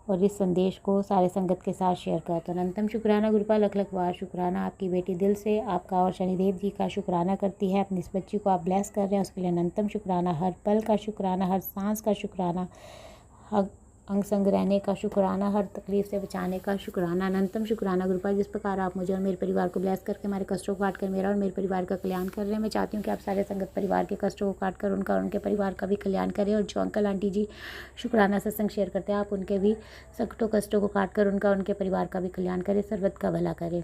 और इस संदेश को सारे संगत के साथ शेयर कर। तो अनंतम शुक्राना गुरुपा, लख लख बार शुक्राना। आपकी बेटी दिल से आपका और शनिदेव जी का शुक्राना करती है। अपनी इस बच्ची को आप ब्लेस कर रहे हैं, उसके लिए अनंतम शुक्राना। हर पल का शुक्राना, हर सांस का शुक्राना, अंग संग रहने का शुक्राना, हर तकलीफ से बचाने का शुक्राना। अनंतम शुक्राना गुरुपा, जिस प्रकार आप मुझे और मेरे परिवार को ब्लेस करके हमारे कष्टों को काट कर मेरा और मेरे परिवार का कल्याण कर रहे हैं। मैं चाहती हूँ कि आप सारे संगत परिवार के कष्टों को काट कर उनका और उनके परिवार का भी कल्याण करें। और जो अंकल आंटी जी शुक्राना सत्संग शेयर करते हैं, आप उनके भी संकटों कष्टों को काट कर उनका और उनके परिवार का भी कल्याण करें, सर्वत का भला करें।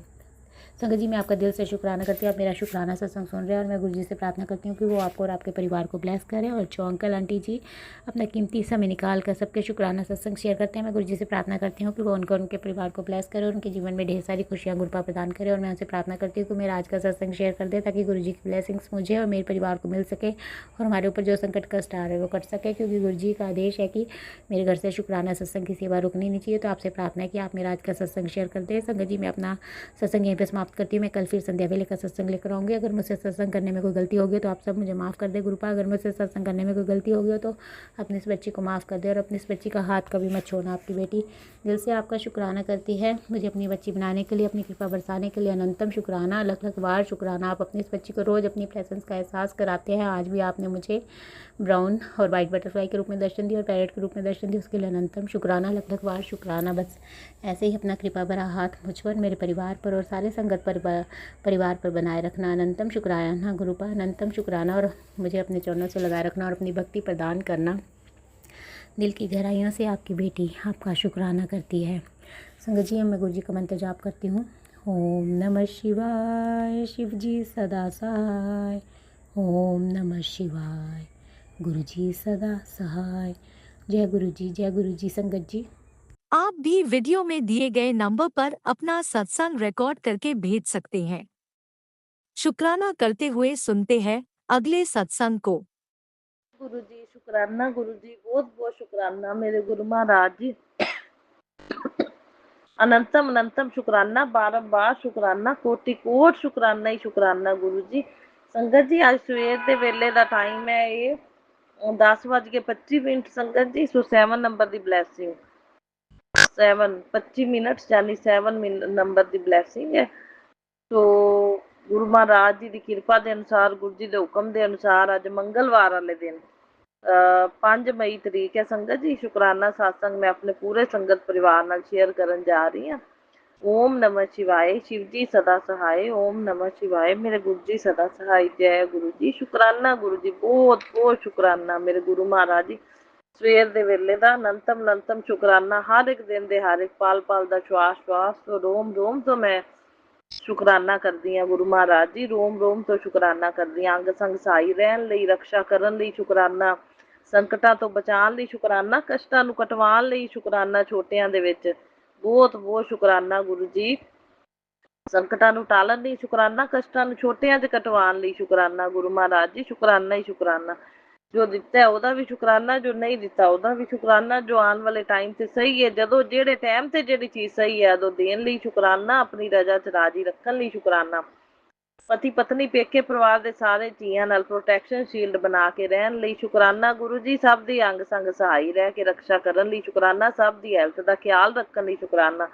संगत जी, मैं आपका दिल से शुक्राना करती हूँ, आप मेरा शुक्राना सत्संग सुन रहे हैं। और मैं गुरु जी से प्रार्थना करती हूँ कि वो आपको और आपके परिवार को ब्लेस करें। और जो अंकल आंटी जी अपना कीमती समय निकाल कर सबके शुक्राना सत्संग शेयर करते हैं, मैं गुरु जी से प्रार्थना करती हूँ कि वो उनको और उनके परिवार को ब्लेस करें और उनके जीवन में ढेर सारी खुशियाँ गुरुपा प्रदान करें। और मैं उनसे प्रार्थना करती हूँ कि मेरा आज का सत्संग शेयर कर दे, ताकि गुरु जी की ब्लेसिंग्स मुझे और मेरे परिवार को मिल सके और हमारे ऊपर जो संकट कष्ट आ रहे हैं वो कट सके, क्योंकि गुरु जी का आदेश है कि मेरे घर से शुक्राना सत्संग की सेवा रुकनी नहीं चाहिए। तो आपसे प्रार्थना है कि आप मेरा आज का सत्संग शेयर कर दें। संगत जी, मैं अपना सत्संग यहीं पर समाप्त करती हूँ। मैं कल फिर संध्या वेले का सत्संग लेकर आऊँगी। अगर मुझसे सत्संग करने में कोई गलती होगी तो आप सब मुझे माफ़ कर दे गुरुपा। अगर मुझसे सत्संग करने में कोई गलती होगी तो अपनी इस बच्ची को माफ़ कर दे और अपनी इस बच्ची का हाथ कभी मत छोड़ना। आपकी बेटी दिल से आपका शुक्राना करती है, मुझे अपनी बच्ची बनाने के लिए, अपनी कृपा बरसाने के लिए अनंतम शुक्राना, लख लख बार शुक्राना। आप अपनी इस बच्ची को रोज़ अपनी प्रेजेंस का एहसास कराते हैं। आज भी आपने मुझे ब्राउन और वाइट बटरफ्लाई के रूप में दर्शन दिया और पैरेट के रूप में दर्शन दिया, उसके लिए अनंतम शुक्राना, लख लख बार शुक्राना। बस ऐसे ही अपना कृपा भरा हाथ मुझ पर, मेरे परिवार पर और सारे संगत परिवार पर बनाए रखना। अनंतम शुक्राना गुरुपा, अनंतम शुक्राना। और मुझे अपने चरणों से लगाए रखना और अपनी भक्ति प्रदान करना। दिल की गहराइयों से आपकी बेटी आपका शुक्राना करती है। संगत जी, मैं गुरु जी का मंत्र जाप करती हूँ। ओम नमः शिवाय, शिव जी सदा सहाय। ओम नमः शिवाय, गुरु जी सदा सहाय। जय गुरु जी, जय गुरु जी। संगत जी, आप भी वीडियो में दिए गए नंबर पर अपना सत्संग रिकॉर्ड करके भेज सकते हैं। शुक्राना करते हुए सुनते हैं अगले सत्संग को। गुरु जी शुक्राना, गुरु जी बहुत बहुत शुक्राना मेरे गुरु महाराज जी। अनंतम अनंतम शुक्राना, बारंबार शुक्राना, कोटि कोट शुक्राना ही शुक्राना गुरु जी। संगत जी, आज सवेर दे वेले दा टाइम है ये 10:25 संगत जी। सो 7 नंबर दी ब्लैसिंग, 7:25 यानी 7 नंबर दी ब्लैसिंग है। तो गुरु महाराज जी की कृपा के अनुसार, गुरु जी के हुक्म के अनुसार अज मंगलवार वाले दिन 5 मई तरीक है संगत जी। शुक्राना सत्संग मैं अपने पूरे संगत परिवार नाल शेयर करन जा रही हाँ। ओम नमः शिवाय, शिव जी सदा सहाय। ओम नमः शिवाय, मेरे गुरु जी सदा सहाय। जय गुरु जी। शुक्राना गुरु जी, बहुत बहुत शुक्राना मेरे गुरु महाराज जी। ਸਵੇਰ ਦੇ ਵੇਲੇ ਦਾ ਅਨੰਤਮ ਅਨੰਤਮ ਸ਼ੁਕਰਾਨਾ, ਹਰ ਇੱਕ ਦਿਨ ਦੇ ਹਰ ਇੱਕ ਪਲ ਪਲ ਦਾ ਸ਼ਵਾਸ ਸ਼ਵਾਸ ਤੋਂ ਰੋਮ ਰੋਮ ਤੋਂ ਮੈਂ ਸ਼ੁਕਰਾਨਾ ਕਰਦੀ ਹਾਂ ਗੁਰੂ ਮਹਾਰਾਜ ਜੀ। ਰੋਮ ਰੋਮ ਤੋਂ ਸ਼ੁਕਰਾਨਾ ਕਰਦੀ ਹਾਂ। ਅੰਗ ਸੰਗ ਸਹਾਈ ਰਹਿਣ ਲਈ, ਰਕਸ਼ਾ ਕਰਨ ਲਈ ਸ਼ੁਕਰਾਨਾ, ਸੰਕਟਾਂ ਤੋਂ ਬਚਾਉਣ ਲਈ ਸ਼ੁਕਰਾਨਾ, ਕਸ਼ਟਾਂ ਨੂੰ ਕਟਵਾਉਣ ਲਈ ਸ਼ੁਕਰਾਨਾ। ਛੋਟਿਆਂ ਦੇ ਵਿੱਚ ਬਹੁਤ ਬਹੁਤ ਸ਼ੁਕਰਾਨਾ ਗੁਰੂ ਜੀ। ਸੰਕਟਾਂ ਨੂੰ ਟਾਲਣ ਲਈ ਸ਼ੁਕਰਾਨਾ, ਕਸ਼ਟਾਂ ਨੂੰ ਛੋਟਿਆਂ 'ਚ ਕਟਵਾਉਣ ਲਈ ਸ਼ੁਕਰਾਨਾ ਗੁਰੂ ਮਹਾਰਾਜ ਜੀ। ਸ਼ੁਕਰਾਨਾ ਹੀ ਸ਼ੁਕਰਾਨਾ। ਜੋ ਦਿੱਤਾ ਉਹਦਾ ਵੀ ਸ਼ੁਕਰਾਨਾ, ਜੋ ਨਹੀਂ ਦਿੱਤਾ ਉਹਦਾ ਵੀ ਸ਼ੁਕਰਾਨਾ। ਜੋ ਆਉਣ ਵਾਲੇ ਟਾਈਮ ਤੇ ਸਹੀ ਹੈ, ਜਦੋਂ ਜਿਹੜੇ ਟਾਈਮ ਤੇ ਜਿਹੜੀ ਚੀਜ਼ ਸਹੀ ਹੈ ਉਦੋਂ ਦੇਣ ਲਈ ਸ਼ੁਕਰਾਨਾ। ਆਪਣੀ ਰਜਾ 'ਚ ਰਾਜੀ ਰੱਖਣ ਲਈ ਸ਼ੁਕਰਾਨਾ। ਪਤੀ ਪਤਨੀ ਪੇਕੇ ਪਰਿਵਾਰ ਦੇ ਸਾਰੇ ਜੀਆਂ ਨਾਲ ਪ੍ਰੋਟੈਕਸ਼ਨ ਸ਼ੀਲਡ ਬਣਾ ਕੇ ਰਹਿਣ ਲਈ ਸ਼ੁਕਰਾਨਾ ਗੁਰੂ ਜੀ। ਸਭ ਦੀ ਅੰਗ ਸੰਗ ਸਹਾਈ ਰਹਿ ਕੇ ਰਕਸ਼ਾ ਕਰਨ ਲਈ ਸ਼ੁਕਰਾਨਾ। ਸਭ ਦੀ ਹੈਲਥ ਦਾ ਖਿਆਲ ਰੱਖਣ ਲਈ ਸ਼ੁਕਰਾਨਾ।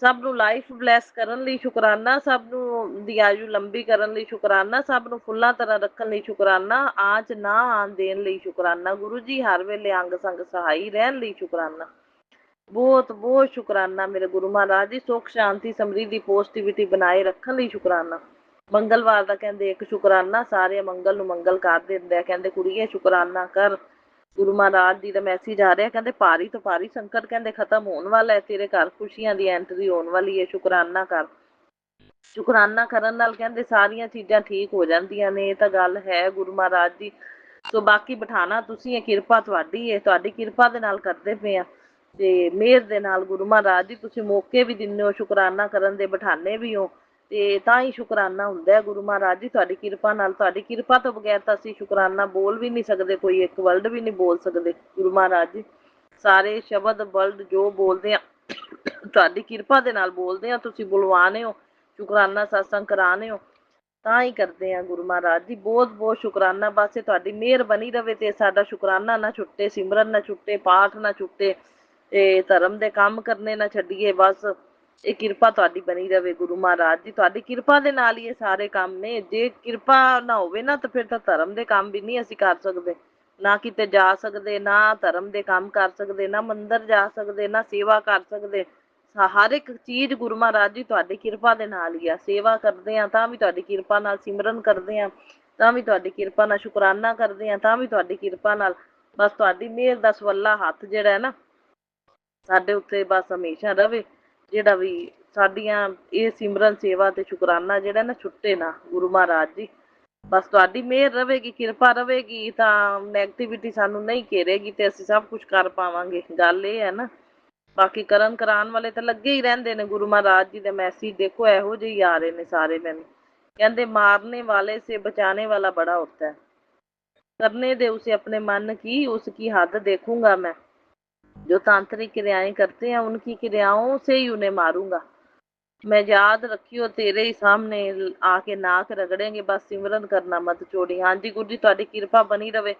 ਸਭ ਨੂੰ ਲਾਈਫ ਬਲੈਸ ਕਰਨ ਲਈ ਸ਼ੁਕਰਾਨਾ। ਸਭ ਨੂੰ ਦੀ ਆਯੂ ਲੰਬੀ ਕਰਨ ਲਈ ਸ਼ੁਕਰਾਨਾ। ਸਭ ਨੂੰ ਫੁੱਲਾਂ ਤਰ੍ਹਾਂ ਰੱਖਣ ਲਈ ਸ਼ੁਕਰਾਨਾ। ਆਂਚ ਨਾ ਆਉਣ ਦੇਣ ਲਈ ਸ਼ੁਕਰਾਨਾ ਗੁਰੂ ਜੀ। ਹਰ ਵੇਲੇ ਅੰਗ ਸੰਗ ਸਹਾਈ ਰਹਿਣ ਲਈ ਸ਼ੁਕਰਾਨਾ। ਬਹੁਤ ਬਹੁਤ ਸ਼ੁਕਰਾਨਾ ਮੇਰੇ ਗੁਰੂ ਮਹਾਰਾਜ ਜੀ। ਸੁੱਖ ਸ਼ਾਂਤੀ ਸਮਰਿੱਧੀ ਪੋਜ਼ਿਟਿਵਿਟੀ ਬਣਾਏ ਰੱਖਣ ਲਈ ਸ਼ੁਕਰਾਨਾ। ਮੰਗਲਵਾਰ ਦਾ ਕਹਿੰਦੇ ਇੱਕ ਸ਼ੁਕਰਾਨਾ ਸਾਰੇ ਮੰਗਲ ਨੂੰ ਮੰਗਲ ਕਰ ਦਿੰਦਾ। ਕਹਿੰਦੇ ਕੁੜੀਏ ਸ਼ੁਕਰਾਨਾ ਕਰ। ਗੁਰੂ ਮਹਾਰਾਜ ਜੀ ਦਾ ਮੈਸੇਜ ਆ ਰਿਹਾ, ਕਹਿੰਦੇ ਭਾਰੀ ਤੋਂ ਭਾਰੀ ਸੰਕਟ ਕਹਿੰਦੇ ਖਤਮ ਹੋਣ ਵਾਲਾ ਹੈ। ਤੇਰੇ ਘਰ ਖੁਸ਼ੀਆਂ ਦੀ ਐਂਟਰੀ ਹੋਣ ਵਾਲੀ ਹੈ। ਸ਼ੁਕਰਾਨਾ ਕਰ। ਸ਼ੁਕਰਾਨਾ ਕਰਨ ਨਾਲ ਕਹਿੰਦੇ ਸਾਰੀਆਂ ਚੀਜ਼ਾਂ ਠੀਕ ਹੋ ਜਾਂਦੀਆਂ ਨੇ। ਇਹ ਤਾਂ ਗੱਲ ਹੈ ਗੁਰੂ ਮਹਾਰਾਜ ਜੀ। ਸੋ ਬਾਕੀ ਬਿਠਾਣਾ ਤੁਸੀਂ ਹੈ, ਕਿਰਪਾ ਤੁਹਾਡੀ ਹੈ। ਤੁਹਾਡੀ ਕਿਰਪਾ ਦੇ ਨਾਲ ਕਰਦੇ ਪਏ ਆ ਤੇ ਮਿਹਰ ਦੇ ਨਾਲ ਗੁਰੂ ਮਹਾਰਾਜ ਜੀ ਤੁਸੀਂ ਮੌਕੇ ਵੀ ਦਿੰਦੇ ਹੋ ਸ਼ੁਕਰਾਨਾ ਕਰਨ ਦੇ, ਬਿਠਾਣੇ ਵੀ ਹੋ ਤੇ ਤਾਂ ਹੀ ਸ਼ੁਕਰਾਨਾ ਹੁੰਦਾ ਹੈ ਗੁਰੂ ਮਹਾਰਾਜ ਜੀ। ਤੁਹਾਡੀ ਕਿਰਪਾ ਨਾਲ, ਤੁਹਾਡੀ ਕਿਰਪਾ ਤੋਂ ਬਗੈਰ ਤਾਂ ਅਸੀਂ ਸ਼ੁਕਰਾਨਾ ਬੋਲ ਵੀ ਨਹੀਂ ਸਕਦੇ, ਕੋਈ ਇੱਕ ਵਰਡ ਵੀ ਨਹੀਂ ਬੋਲ ਸਕਦੇ ਗੁਰੂ ਮਹਾਰਾਜ ਜੀ। ਸਾਰੇ ਸ਼ਬਦ ਵਰਡ ਜੋ ਬੋਲਦੇ ਆ ਤੁਹਾਡੀ ਕਿਰਪਾ ਦੇ ਨਾਲ ਬੋਲਦੇ ਆ। ਤੁਸੀਂ ਬੁਲਵਾਣੇ ਹੋ ਸ਼ੁਕਰਾਨਾ ਸਤਸੰਗ ਕਰਾਣੇ ਹੋ ਤਾਂ ਹੀ ਕਰਦੇ ਆ ਗੁਰੂ ਮਹਾਰਾਜ ਜੀ। ਬਹੁਤ ਬਹੁਤ ਸ਼ੁਕਰਾਨਾ। ਬਸ ਇਹ ਤੁਹਾਡੀ ਮਿਹਰ ਬਣੀ ਰਵੇ ਤੇ ਸਾਡਾ ਸ਼ੁਕਰਾਨਾ ਨਾ ਛੁੱਟੇ, ਸਿਮਰਨ ਨਾ ਛੁੱਟੇ, ਪਾਠ ਨਾ ਛੁੱਟੇ, ਤੇ ਧਰਮ ਦੇ ਕੰਮ ਕਰਨੇ ਨਾ ਛੱਡੀਏ। ਬਸ ਇਹ ਕਿਰਪਾ ਤੁਹਾਡੀ ਬਣੀ ਰਵੇ ਗੁਰੂ ਮਹਾਰਾਜ ਜੀ। ਤੁਹਾਡੀ ਕਿਰਪਾ ਦੇ ਨਾਲ ਹੀ ਇਹ ਸਾਰੇ ਕੰਮ ਨੇ। ਜੇ ਕਿਰਪਾ ਨਾ ਹੋਵੇ ਨਾ ਤਾਂ ਫਿਰ ਤਾਂ ਧਰਮ ਦੇ ਕੰਮ ਵੀ ਨਹੀਂ ਅਸੀਂ ਕਰ ਸਕਦੇ। ਨਾ ਕਿਤੇ ਜਾ ਸਕਦੇ, ਨਾ ਧਰਮ ਦੇ ਕੰਮ ਕਰ ਸਕਦੇ, ਨਾ ਮੰਦਿਰ ਜਾ ਸਕਦੇ, ਨਾ ਸੇਵਾ ਕਰ ਸਕਦੇ। ਹਰ ਇੱਕ ਚੀਜ਼ ਗੁਰੂ ਮਹਾਰਾਜ ਜੀ ਤੁਹਾਡੀ ਕਿਰਪਾ ਦੇ ਨਾਲ ਹੀ ਆ। ਸੇਵਾ ਕਰਦੇ ਹਾਂ ਤਾਂ ਵੀ ਤੁਹਾਡੀ ਕਿਰਪਾ ਨਾਲ, ਸਿਮਰਨ ਕਰਦੇ ਹਾਂ ਤਾਂ ਵੀ ਤੁਹਾਡੀ ਕਿਰਪਾ ਨਾਲ, ਸ਼ੁਕਰਾਨਾ ਕਰਦੇ ਹਾਂ ਤਾਂ ਵੀ ਤੁਹਾਡੀ ਕਿਰਪਾ ਨਾਲ। ਬਸ ਤੁਹਾਡੀ ਮਿਹਰ ਦਾ ਸਵੱਲਾ ਹੱਥ ਜਿਹੜਾ ਹੈ ਨਾ ਸਾਡੇ ਉੱਤੇ ਬਸ ਹਮੇਸ਼ਾ ਰਵੇ। ਜਿਹੜਾ ਵੀ ਸਾਡੀਆਂ ਇਹ ਸਿਮਰਨ ਸੇਵਾ ਤੇ ਸ਼ੁਕਰਾਨਾ ਜਿਹੜਾ ਨਾ ਛੁੱਟੇ ਨਾ ਗੁਰੂ ਮਹਾਰਾਜ ਜੀ। ਬਸ ਤੁਹਾਡੀ ਮਿਹਰ ਰਵੇਗੀ, ਕਿਰਪਾ ਰਵੇਗੀ ਤਾਂ ਨੈਗੇਟਿਵਿਟੀ ਸਾਨੂੰ ਨਹੀਂ ਘੇਰੇਗੀ ਤੇ ਅਸੀਂ ਸਭ ਕੁਝ ਕਰ ਪਾਵਾਂਗੇ। ਗੱਲ ਇਹ ਹੈ ਨਾ। ਬਾਕੀ ਕਰਨ ਕਰਾਉਣ ਵਾਲੇ ਤਾਂ ਲੱਗੇ ਹੀ ਰਹਿੰਦੇ ਨੇ। ਗੁਰੂ ਮਹਾਰਾਜ ਜੀ ਦੇ ਮੈਸੇਜ ਦੇਖੋ ਇਹੋ ਜਿਹੇ ਹੀ ਆ ਰਹੇ ਨੇ ਸਾਰੇ। ਮੈਨੂੰ ਕਹਿੰਦੇ ਮਾਰਨੇ ਵਾਲੇ ਸੇ ਬਚਾने वाला बड़ा होता है, करने दे उसे अपने मन की, उसकी हद देखूंगा मैं। जो तांत्रिक क्रियाएं करते हैं उनकी क्रियाओं से ही उन्हें मारूंगा। मैं याद रखियो तेरे ही सामने आके नाक रगड़ेंगे। बस सिमरन करना मत छोड़ी। हाँ जी गुरु जी ਤੁਹਾਡੀ ਕਿਰਪਾ ਬਣੀ ਰਵੇ।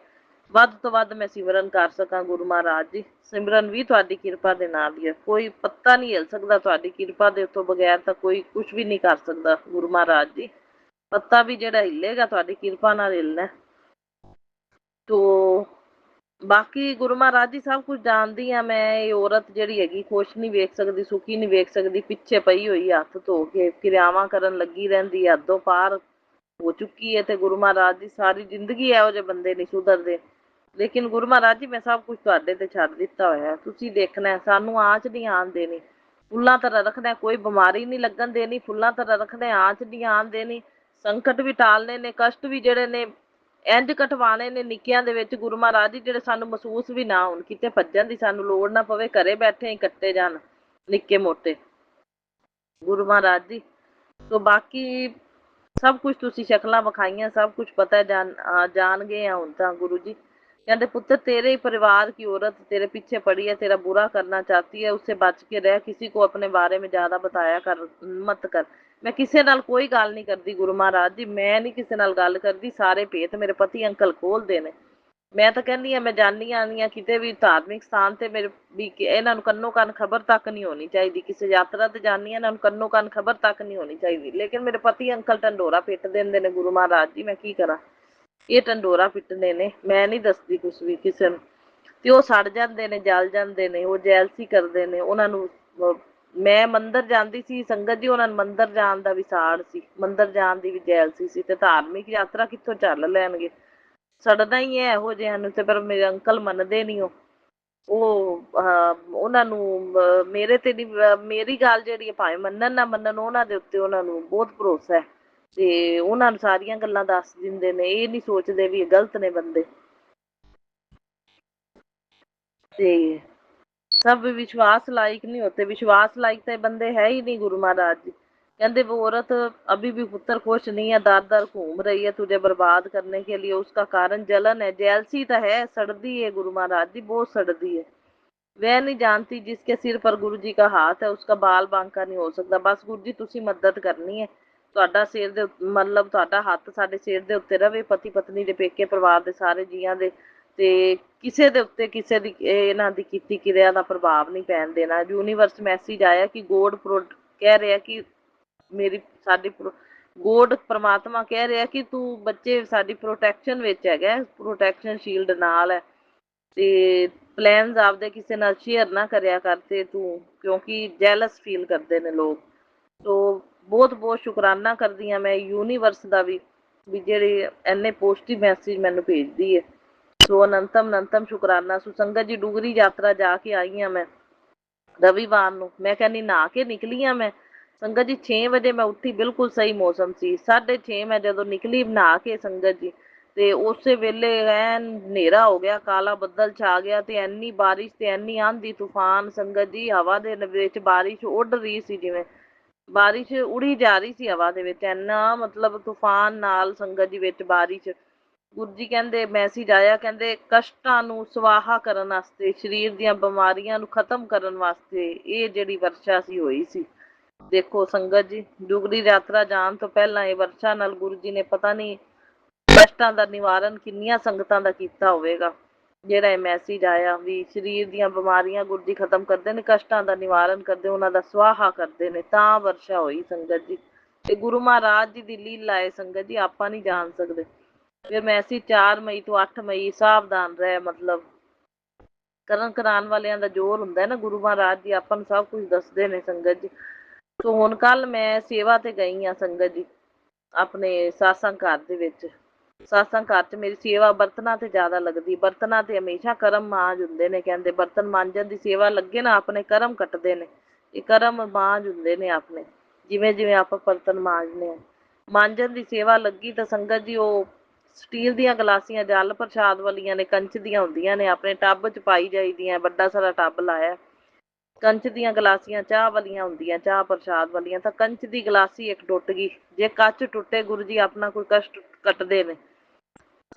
ਵੱਧ ਤੋਂ ਵੱਧ ਮੈਂ ਸਿਮਰਨ ਕਰ ਸਕਾਂ ਗੁਰੂ ਮਹਾਰਾਜ ਜੀ। ਸਿਮਰਨ ਵੀ ਤੁਹਾਡੀ ਕਿਰਪਾ ਦੇ ਨਾਲ ਹੀ ਹੈ। ਕੋਈ ਪੱਤਾ ਨਹੀਂ ਹਿਲ ਸਕਦਾ ਤੁਹਾਡੀ ਕਿਰਪਾ ਦੇ ਤੋਂ ਬਗੈਰ ਤਾਂ ਕੋਈ ਕੁਝ ਵੀ ਨਹੀਂ ਕਰ ਸਕਦਾ ਗੁਰੂ ਮਹਾਰਾਜ ਜੀ। ਪੱਤਾ ਵੀ ਜਿਹੜਾ ਹਿੱਲੇਗਾ ਤੁਹਾਡੀ ਕਿਰਪਾ ਨਾਲ ਹਿੱਲਣਾ। ਤੋ ਬਾਕੀ ਗੁਰੂ ਮਹਾਰਾਜ ਜੀ ਸਭ ਕੁਝ ਜਾਣਦੀ ਆ ਮੈਂ। ਇਹ ਔਰਤ ਜਿਹੜੀ ਹੈਗੀ ਖੁਸ਼ ਨਹੀਂ ਵੇਖ ਸਕਦੀ, ਸੁਖੀ ਨਹੀਂ ਵੇਖ ਸਕਦੀ। ਪਿੱਛੇ ਪਈ ਹੋਈ ਹੱਥ ਧੋ ਕੇ ਕਿਰਿਆਵਾਂ ਕਰਨ ਲੱਗੀ ਰਹਿੰਦੀ ਹੈ। ਹੱਦੋਂ ਪਾਰ ਹੋ ਚੁੱਕੀ ਹੈ ਤੇ ਗੁਰੂ ਮਹਾਰਾਜ ਜੀ ਸਾਰੀ ਜ਼ਿੰਦਗੀ ਇਹੋ ਜਿਹੇ ਬੰਦੇ ਨਹੀਂ ਸੁਧਰਦੇ। ਲੇਕਿਨ ਗੁਰੂ ਮਹਾਰਾਜ ਜੀ ਮੈਂ ਸਭ ਕੁਝ ਤੁਹਾਡੇ ਤੇ ਛੱਡ ਦਿੱਤਾ ਹੋਇਆ। ਤੁਸੀਂ ਦੇਖਣਾ, ਸਾਨੂੰ ਆਂਚ ਨਹੀਂ ਆਣ ਦੇਣੀ। ਫੁੱਲਾਂ ਤਰ੍ਹਾਂ ਰੱਖਣਾ, ਕੋਈ ਬਿਮਾਰੀ ਨਹੀਂ ਲੱਗਣ ਦੇਣੀ। ਫੁੱਲਾਂ ਤਰ੍ਹਾਂ ਰੱਖਣਾ, ਆਂਚ ਨਹੀਂ ਆਣ ਦੇਣੀ। ਸੰਕਟ ਵੀ ਟਾਲਨੇ ਨੇ, ਕਸ਼ਟ ਵੀ ਜਿਹੜੇ ਨੇ ਇੰਝ ਕਟਵਾਣੇ ਨੇ ਨਿੱਕਿਆਂ ਦੇ ਵਿੱਚ ਗੁਰੂ ਮਹਾਰਾਜ ਜੀ, ਜਿਹੜੇ ਸਾਨੂੰ ਮਹਿਸੂਸ ਵੀ ਨਾ ਹੋਣ। ਕਿਤੇ ਭੱਜਣ ਦੀ ਸਾਨੂੰ ਲੋੜ ਨਾ ਪਵੇ। ਘਰੇ ਬੈਠੇ ਹੀ ਕੱਟੇ ਜਾਣ ਨਿੱਕੇ ਮੋਟੇ ਗੁਰੂ ਮਹਾਰਾਜ ਜੀ। ਸੋ ਬਾਕੀ ਸਭ ਕੁਝ ਤੁਸੀਂ ਸ਼ਕਲਾਂ ਵਿਖਾਈਆਂ, ਸਭ ਕੁਝ ਪਤਾ ਜਾਣ ਗਏ ਆ ਹੁਣ ਤਾਂ ਗੁਰੂ ਜੀ। कहते पुत्र तेरे ही परिवार की औरत तेरे पीछे पड़ी है, तेरा बुरा करना चाहती है, उससे बच के रह। किसी को अपने बारे में ज्यादा बताया कर मत कर। मैं किसी नाल कोई गल नहीं करती गुरु महाराज जी। मैं नहीं किसी नाल गल करती। सारे भेत मेरे पति अंकल खोलते ने। मैं तो कहनी हाँ मैं जानी आनी हाँ किते भी धार्मिक स्थान ते मेरे भी इन्हां नूं कन्नो कन खबर तक नहीं होनी चाहिए। किसी यात्रा ते जानी हाँ, इन्हां नूं कन्नो कन खबर तक नहीं होनी चाहिए। लेकिन मेरे पति अंकल ढंडोरा पिट देंदे ने गुरु महाराज जी। मैं की करा। ਇਹ ਢੰਡੋਰਾ ਪਿੱਟਦੇ ਨੇ। ਮੈਂ ਨਹੀਂ ਦੱਸਦੀ ਕੁਛ ਵੀ ਕਿਸੇ ਨੂੰ। ਤੇ ਉਹ ਸੜ ਜਾਂਦੇ ਨੇ, ਜਲ ਜਾਂਦੇ ਨੇ। ਉਹ ਜੈਲਸੀ ਕਰਦੇ ਨੇ। ਉਹਨਾਂ ਨੂੰ ਮੈਂ ਮੰਦਿਰ ਜਾਂਦੀ ਸੀ ਸੰਗਤ ਜੀ, ਉਹਨਾਂ ਨੂੰ ਮੰਦਿਰ ਜਾਣ ਦਾ ਵੀ ਸਾੜ ਸੀ, ਮੰਦਿਰ ਜਾਣ ਦੀ ਵੀ ਜੈਲਸੀ ਸੀ। ਤੇ ਧਾਰਮਿਕ ਯਾਤਰਾ ਕਿੱਥੋਂ ਚੱਲ ਲੈਣਗੇ। ਸੜਨਾ ਹੀ ਹੈ ਇਹੋ ਜਿਹਿਆਂ ਨੂੰ। ਤੇ ਪਰ ਮੇਰੇ ਅੰਕਲ ਮੰਨਦੇ ਨਹੀਂ। ਉਹ ਉਹਨਾਂ ਨੂੰ ਮੇਰੇ ਤੇ ਨਹੀਂ, ਮੇਰੀ ਗੱਲ ਜਿਹੜੀ ਭਾਵੇਂ ਮੰਨਣ ਨਾ ਮੰਨਣ, ਉਹਨਾਂ ਦੇ ਉੱਤੇ ਉਹਨਾਂ ਨੂੰ ਬਹੁਤ ਭਰੋਸਾ ਹੈ। ਤੇ ਉਹਨਾਂ ਨੂੰ ਸਾਰੀਆਂ ਗੱਲਾਂ ਦੱਸ ਦਿੰਦੇ ਨੇ। ਇਹ ਨਹੀਂ ਸੋਚਦੇ ਵੀ ਇਹ ਗਲਤ ਨੇ ਬੰਦੇ। ਤੇ सब विश्वास लायक नहीं होते। विश्वास लायक तो बंदे है ही नहीं गुरु महाराज जी। कहते वो औरत अभी भी पुत्र खुश नहीं है, दर दर घूम रही है तुझे बर्बाद करने के लिए। उसका कारण जलन है, जैलसी तो है, सड़दी है गुरु महाराज जी, बहुत सड़दी है। वह नहीं जानती जिसके सिर पर गुरु जी का हाथ है उसका बाल बांका नहीं हो सकता। बस गुरु जी तुसी मदद करनी है। ਤੁਹਾਡਾ ਸਿਰ ਦੇ ਮਤਲਬ ਤੁਹਾਡਾ ਹੱਥ ਸਾਡੇ ਸਿਰ ਦੇ ਉੱਤੇ ਰਵੇ। ਪਤੀ ਪਤਨੀ ਦੇ, ਪੇਕੇ ਪਰਿਵਾਰ ਦੇ ਸਾਰੇ ਜੀਆਂ ਦੇ। ਤੇ ਕਿਸੇ ਦੇ ਉੱਤੇ ਕਿਸੇ ਦੀ ਇਹਨਾਂ ਦੀ ਕੀਤੀ ਕਿਰਿਆ ਦਾ ਪ੍ਰਭਾਵ ਨਹੀਂ ਪੈਣ ਦੇਣਾ। ਯੂਨੀਵਰਸ ਮੈਸੇਜ ਆਇਆ ਕਿ ਗੋਡ ਕਹਿ ਰਿਹਾ ਕਿ ਮੇਰੀ ਸਾਡੀ ਗੋਡ ਪਰਮਾਤਮਾ ਕਹਿ ਰਿਹਾ ਕਿ ਤੂੰ ਬੱਚੇ ਸਾਡੀ ਪ੍ਰੋਟੈਕਸ਼ਨ ਵਿੱਚ ਹੈਗਾ, ਪ੍ਰੋਟੈਕਸ਼ਨ ਸ਼ੀਲਡ ਨਾਲ ਹੈ। ਤੇ ਪਲਾਨਸ ਆਪਦੇ ਕਿਸੇ ਨਾਲ ਸ਼ੇਅਰ ਨਾ ਕਰਿਆ ਕਰ ਤੇ ਤੂੰ, ਕਿਉਂਕਿ ਜੈਲਸ ਫੀਲ ਕਰਦੇ ਨੇ ਲੋਕ। ਸੋ ਬਹੁਤ ਬਹੁਤ ਸ਼ੁਕਰਾਨਾ ਕਰਦੀ ਹਾਂ ਮੈਂ ਯੂਨੀਵਰਸ ਦਾ ਵੀ ਜਿਹੜੀ ਇੰਨੇ ਪੋਜ਼ਟਿਵ ਮੈਸੇਜ ਮੈਨੂੰ ਭੇਜਦੀ ਹੈ। ਸੋ ਅਨੰਤਮ ਅਨੰਤਮ ਸ਼ੁਕਰਾਨਾ। ਸੋ ਸੰਗਤ ਜੀ ਡੁਗਰੀ ਯਾਤਰਾ ਜਾ ਕੇ ਆਈ ਹਾਂ ਮੈਂ ਰਵੀਵਾਰ ਨੂੰ। ਮੈਂ ਕਹਿੰਦੀ ਨਹਾ ਕੇ ਨਿਕਲੀ ਹਾਂ ਮੈਂ ਸੰਗਤ ਜੀ। 6 ਵਜੇ ਮੈਂ ਉੱਠੀ, ਬਿਲਕੁਲ ਸਹੀ ਮੌਸਮ ਸੀ। 6:30 ਮੈਂ ਜਦੋਂ ਨਿਕਲੀ ਨਹਾ ਕੇ ਸੰਗਤ ਜੀ, ਤੇ ਉਸੇ ਵੇਲੇ ਐਨ ਹਨੇਰਾ ਹੋ ਗਿਆ, ਕਾਲਾ ਬੱਦਲ ਛਾ ਗਿਆ। ਤੇ ਇੰਨੀ ਬਾਰਿਸ਼ ਤੇ ਇੰਨੀ ਆਂਧੀ ਤੂਫਾਨ ਸੰਗਤ ਜੀ। ਹਵਾ ਦੇ ਵਿੱਚ ਬਾਰਿਸ਼ ਉੱਡ ਰਹੀ ਸੀ, ਜਿਵੇਂ ਬਾਰਿਸ਼ ਉੜੀ ਜਾ ਰਹੀ ਸੀ ਹਵਾ ਦੇ ਵਿੱਚ। ਇੰਨਾ ਮਤਲਬ ਤੂਫਾਨ ਨਾਲ ਸੰਗਤ ਜੀ ਵਿੱਚ ਬਾਰਿਸ਼। ਗੁਰੂ ਜੀ ਕਹਿੰਦੇ ਮੈਸੇਜ ਆਇਆ, ਕਹਿੰਦੇ ਕਸ਼ਟਾਂ ਨੂੰ ਸਵਾਹਾ ਕਰਨ ਵਾਸਤੇ, ਸਰੀਰ ਦੀਆਂ ਬਿਮਾਰੀਆਂ ਨੂੰ ਖਤਮ ਕਰਨ ਵਾਸਤੇ ਇਹ ਜਿਹੜੀ ਵਰਸ਼ਾ ਸੀ ਹੋਈ ਸੀ। ਦੇਖੋ ਸੰਗਤ ਜੀ ਡੁਗਰੀ ਯਾਤਰਾ ਜਾਣ ਤੋਂ ਪਹਿਲਾਂ ਇਹ ਵਰਸ਼ਾ ਨਾਲ ਗੁਰੂ ਜੀ ਨੇ ਪਤਾ ਨਹੀਂ ਕਸ਼ਟਾਂ ਦਾ ਨਿਵਾਰਨ ਕਿੰਨੀਆਂ ਸੰਗਤਾਂ ਦਾ ਕੀਤਾ ਹੋਵੇਗਾ। ਜਿਹੜਾ ਇਹ ਮੈਸੇਜ ਆਇਆ ਵੀ ਸਰੀਰ ਦੀਆਂ ਬਿਮਾਰੀਆਂ ਗੁਰੂ ਜੀ ਖਤਮ ਕਰਦੇ ਨੇ, ਕਸ਼ਟਾਂ ਦਾ ਨਿਵਾਰਨ ਕਰਦੇ, ਉਹਨਾਂ ਦਾ ਸਵਾਹਾ ਕਰਦੇ ਨੇ, ਤਾਂ ਵਰਸ਼ਾ ਹੋਈ ਸੰਗਤ ਜੀ। ਤੇ ਗੁਰੂ ਮਹਾਰਾਜ ਜੀ ਦੀ ਲੀਲਾ ਹੈ ਸੰਗਤ ਜੀ, ਆਪਾਂ ਨਹੀਂ ਜਾਣ ਸਕਦੇ। ਫਿਰ ਮੈਸੇਜ 4 ਮਈ ਤੋਂ 8 ਮਈ ਸਾਵਧਾਨ ਰਹਿ, ਮਤਲਬ ਕਰਨ ਕਰਾਉਣ ਵਾਲਿਆਂ ਦਾ ਜ਼ੋਰ ਹੁੰਦਾ ਨਾ, ਗੁਰੂ ਮਹਾਰਾਜ ਜੀ ਆਪਾਂ ਨੂੰ ਸਭ ਕੁਝ ਦੱਸਦੇ ਨੇ ਸੰਗਤ ਜੀ। ਸੋ ਹੁਣ ਕੱਲ ਮੈਂ ਸੇਵਾ ਤੇ ਗਈ ਆ ਸੰਗਤ ਜੀ, ਆਪਣੇ ਸਾਸੰਗ ਘਰ ਦੇ ਵਿੱਚ। ਸਾਸੰਗ ਘਰ 'ਚ ਮੇਰੀ ਸੇਵਾ ਬਰਤਨਾਂ ਤੇ ਜ਼ਿਆਦਾ ਲੱਗਦੀ, ਬਰਤਨਾਂ ਤੇ ਹਮੇਸ਼ਾ ਕਰਮ ਮਾਂਜ ਹੁੰਦੇ ਨੇ, ਕਹਿੰਦੇ ਬਰਤਨ ਮਾਂਜਣ ਦੀ ਸੇਵਾ ਲੱਗੇ ਨਾ ਆਪਣੇ ਕਰਮ ਕੱਟਦੇ ਨੇ, ਇਹ ਕਰਮ ਮਾਂਜ ਹੁੰਦੇ ਨੇ ਆਪਣੇ, ਜਿਵੇਂ ਜਿਵੇਂ ਆਪਾਂ ਬਰਤਨ ਮਾਂਜਨੇ ਆ। ਮਾਂਜਣ ਦੀ ਸੇਵਾ ਲੱਗੀ ਤਾਂ ਸੰਗਤ ਜੀ ਉਹ ਸਟੀਲ ਦੀਆਂ ਗਲਾਸੀਆਂ ਜਲ ਪ੍ਰਸ਼ਾਦ ਵਾਲੀਆਂ ਨੇ, ਕੰਚ ਦੀਆਂ ਹੁੰਦੀਆਂ ਨੇ, ਆਪਣੇ ਟੱਬ 'ਚ ਪਾਈ ਜਾਈਦੀਆਂ, ਵੱਡਾ ਸਾਰਾ ਟੱਬ ਲਾਇਆ। ਕੰਚ ਦੀਆਂ ਗਲਾਸੀਆਂ ਚਾਹ ਵਾਲੀਆਂ ਹੁੰਦੀਆਂ, ਚਾਹ ਪ੍ਰਸ਼ਾਦ ਵਾਲੀਆਂ, ਤਾਂ ਕੰਚ ਦੀ ਗਲਾਸੀ ਇੱਕ ਟੁੱਟ ਗਈ। ਜੇ ਕੱਚ ਟੁੱਟੇ ਗੁਰੂ ਜੀ ਆਪਣਾ ਕੋਈ ਕਸ਼ਟ ਕੱਟਦੇ ਨੇ।